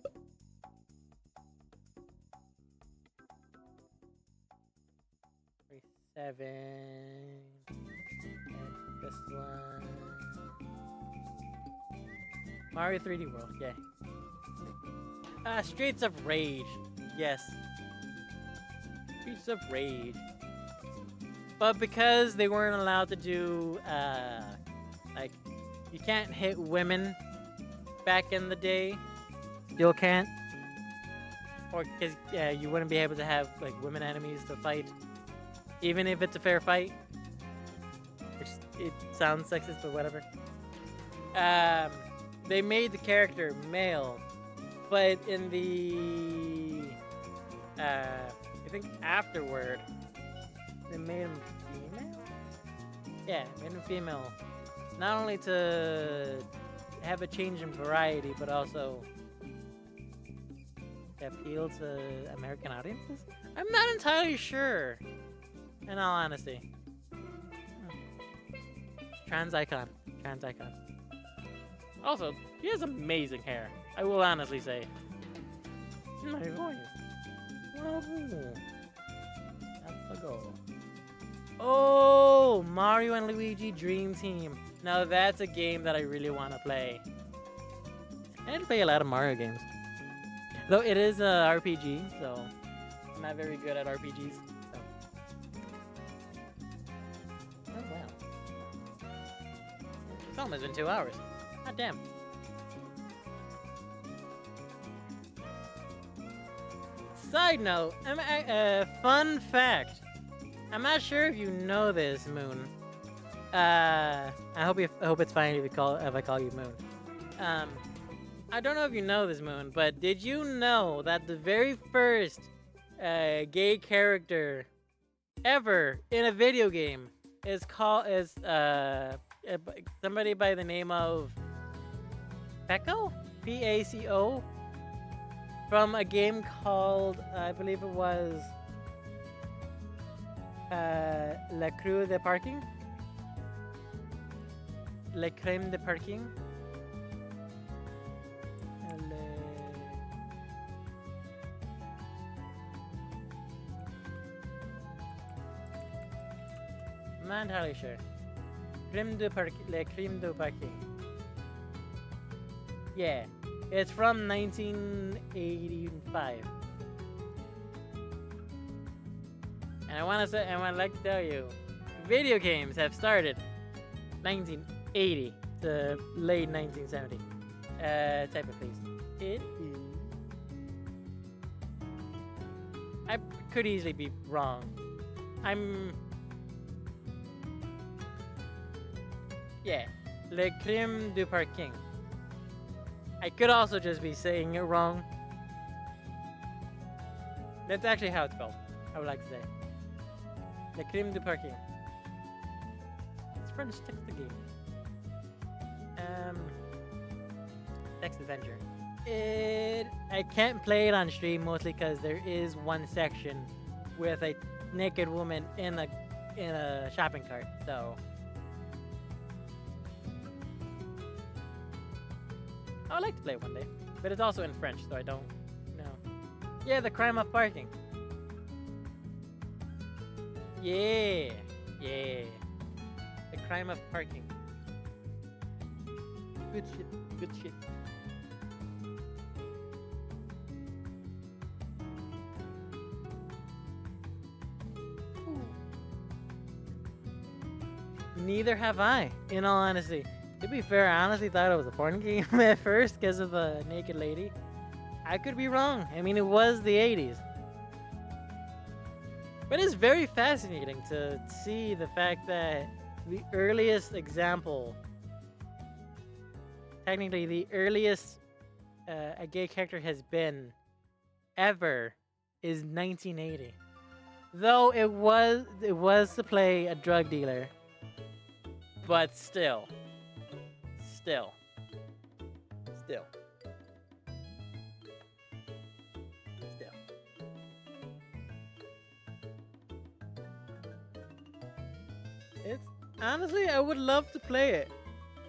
Seven. And this one. Mario 3D World, yeah. Streets of Rage. Yes. Streets of Rage. But because they weren't allowed to do, like, you can't hit women back in the day. Still can't. or because you wouldn't be able to have like women enemies to fight, even if it's a fair fight. Which it sounds sexist, but whatever. They made the character male, but in the I think afterward they made him female. Yeah, made him female. Not only to have a change in variety, but also appeal to American audiences? I'm not entirely sure, in all honesty. Trans icon. Trans icon. Also, he has amazing hair. I will honestly say. My voice. Whoa. That's the goal. Oh, Mario and Luigi Dream Team. Now that's a game that I really want to play. I didn't play a lot of Mario games. Though it is a RPG, so I'm not very good at RPGs. So. Oh wow. It's almost been 2 hours. God damn. Side note, fun fact. I'm not sure if you know this, Moon. I hope it's fine if I call you Moon. I don't know if you know this, Moon, but did you know that the very first gay character ever in a video game is somebody by the name of Peko? P-A-C-O? From a game called, I believe it was La Crue de Parking? Le Crème de Parking? I'm not entirely sure. Le Crème de Parking. Yeah, it's from 1985. And I'd like to tell you, video games have started 1980 to late 1970 type of place. It is. I could easily be wrong. Yeah, Le Crème du Parking. I could also just be saying it wrong. That's actually how it's spelled, I would like to say. Le Crème du Parking. It's French text the game. Text adventure. I can't play it on stream mostly because there is one section with a naked woman in a shopping cart, so I would like to play it one day, but it's also in French, so I don't know. Yeah, the crime of parking. Yeah. The crime of parking. Good shit. Ooh. Neither have I, in all honesty. To be fair, I honestly thought it was a porn game at first because of a naked lady. I could be wrong. I mean, it was the 80s. But it's very fascinating to see the fact that the earliest example, technically the earliest a gay character has been ever, is 1980. Though it was to play a drug dealer, but still. It's honestly, I would love to play it.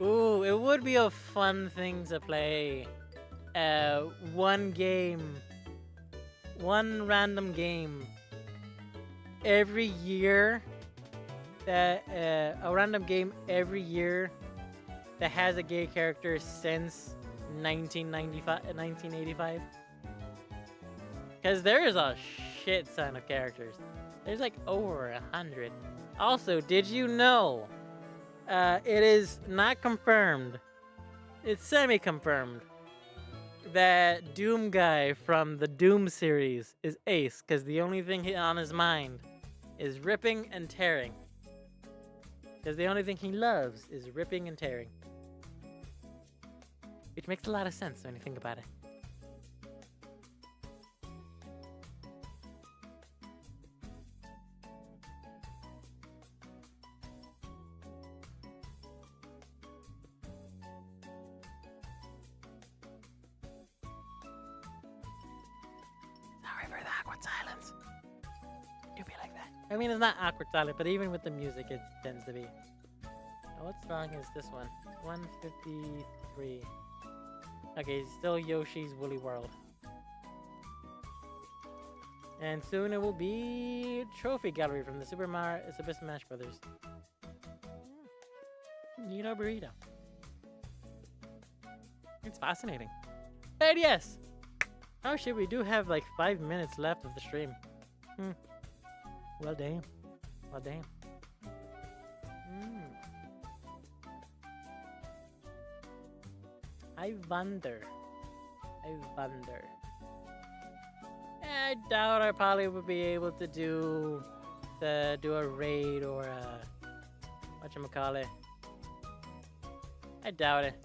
Ooh, it would be a fun thing to play. One random game every year. A random game every year that has a gay character since 1985. Because there is a shit ton of characters. There's like over 100. Also, did you know it is not confirmed, it's semi-confirmed, that Doom guy from the Doom series is Ace, because the only thing on his mind is ripping and tearing. Because the only thing he loves is ripping and tearing. Which makes a lot of sense when you think about it. Sorry for the awkward silence. Do be like that. I mean, it's not awkward silent, but even with the music, it tends to be. Now, what song is this one? 153. Okay, still Yoshi's Woolly World. And soon it will be Trophy Gallery from the Super Smash Brothers. Nito Burrito. It's fascinating. And yes! Oh shit, we do have like 5 minutes left of the stream. Well damn. Well damn. I wonder. I doubt I probably would be able to do a raid or a whatchamacallit. I doubt it.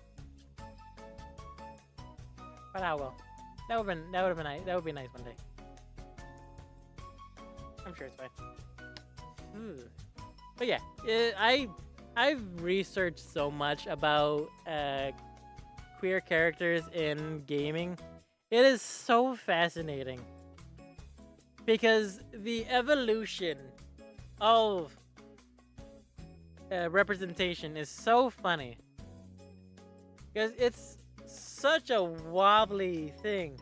But I will. That would have been nice. That would be nice one day. I'm sure it's fine. But yeah, I've researched so much about queer characters in gaming. It is so fascinating because the evolution of representation is so funny because it's such a wobbly thing.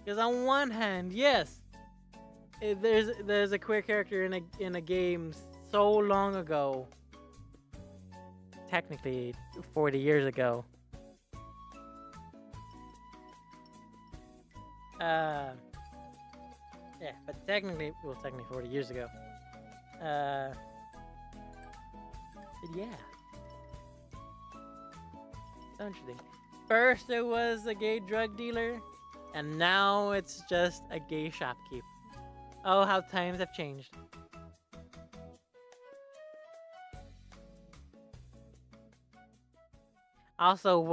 Because on one hand, yes, there's a queer character in a game so long ago, technically 40 years ago. Yeah, but technically 40 years ago. But yeah. So interesting. First it was a gay drug dealer, and now it's just a gay shopkeep. Oh, how times have changed. Also,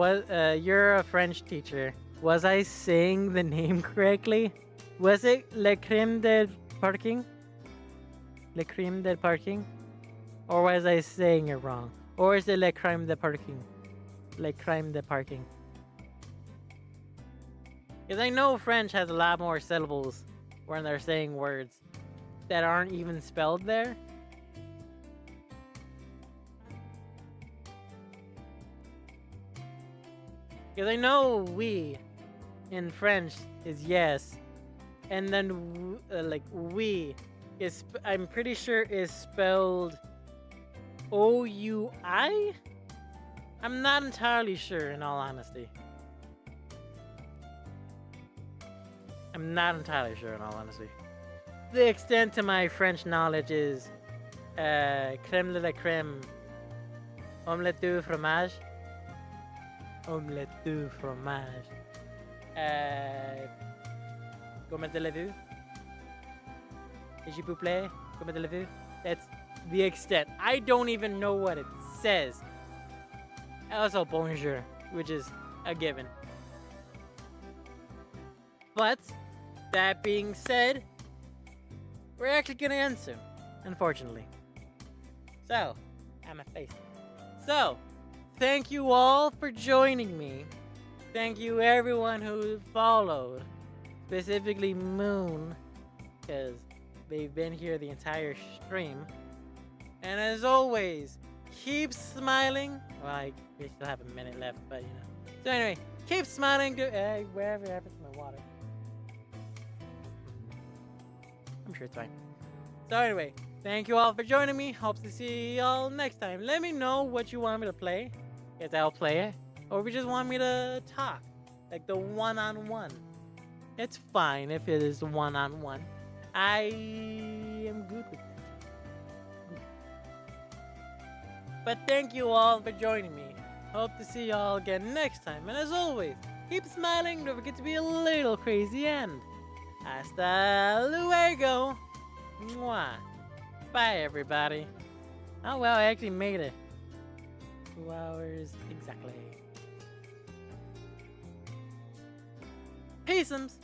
you're a French teacher. Was I saying the name correctly? Was it Le Crème de Parking? Le Crème de Parking? Or was I saying it wrong? Or is it Le Crème de Parking? Le Crème de Parking. Because I know French has a lot more syllables when they're saying words that aren't even spelled there. Because I know we in French is yes, and then like we is I'm pretty sure is spelled O-U-I. I'm not entirely sure, in all honesty. I'm not entirely sure, in all honesty. The extent to my French knowledge is crème de la crème, omelette du fromage. Omelette du fromage. Comment allez-vous? S'il vous plaît, comment allez-vous? That's the extent. I don't even know what it says. Also, bonjour, which is a given. But, that being said, we're actually gonna end soon, unfortunately. So, I'm a face. So, thank you all for joining me. Thank you everyone who followed, specifically Moon, because they've been here the entire stream. And as always, keep smiling. Well, we still have a minute left, but you know. So anyway, keep smiling. Wherever happens to my water. I'm sure it's fine. So anyway, thank you all for joining me. Hope to see y'all next time. Let me know what you want me to play, because I'll play it. Or if you just want me to talk, like the one-on-one. It's fine if it is one-on-one. I am good with that. But thank you all for joining me. Hope to see y'all again next time. And as always, Keep smiling. Don't forget to be a little crazy. And hasta luego. Mwah. Bye, everybody. Oh, well, I actually made it. 2 hours exactly. Peaceums.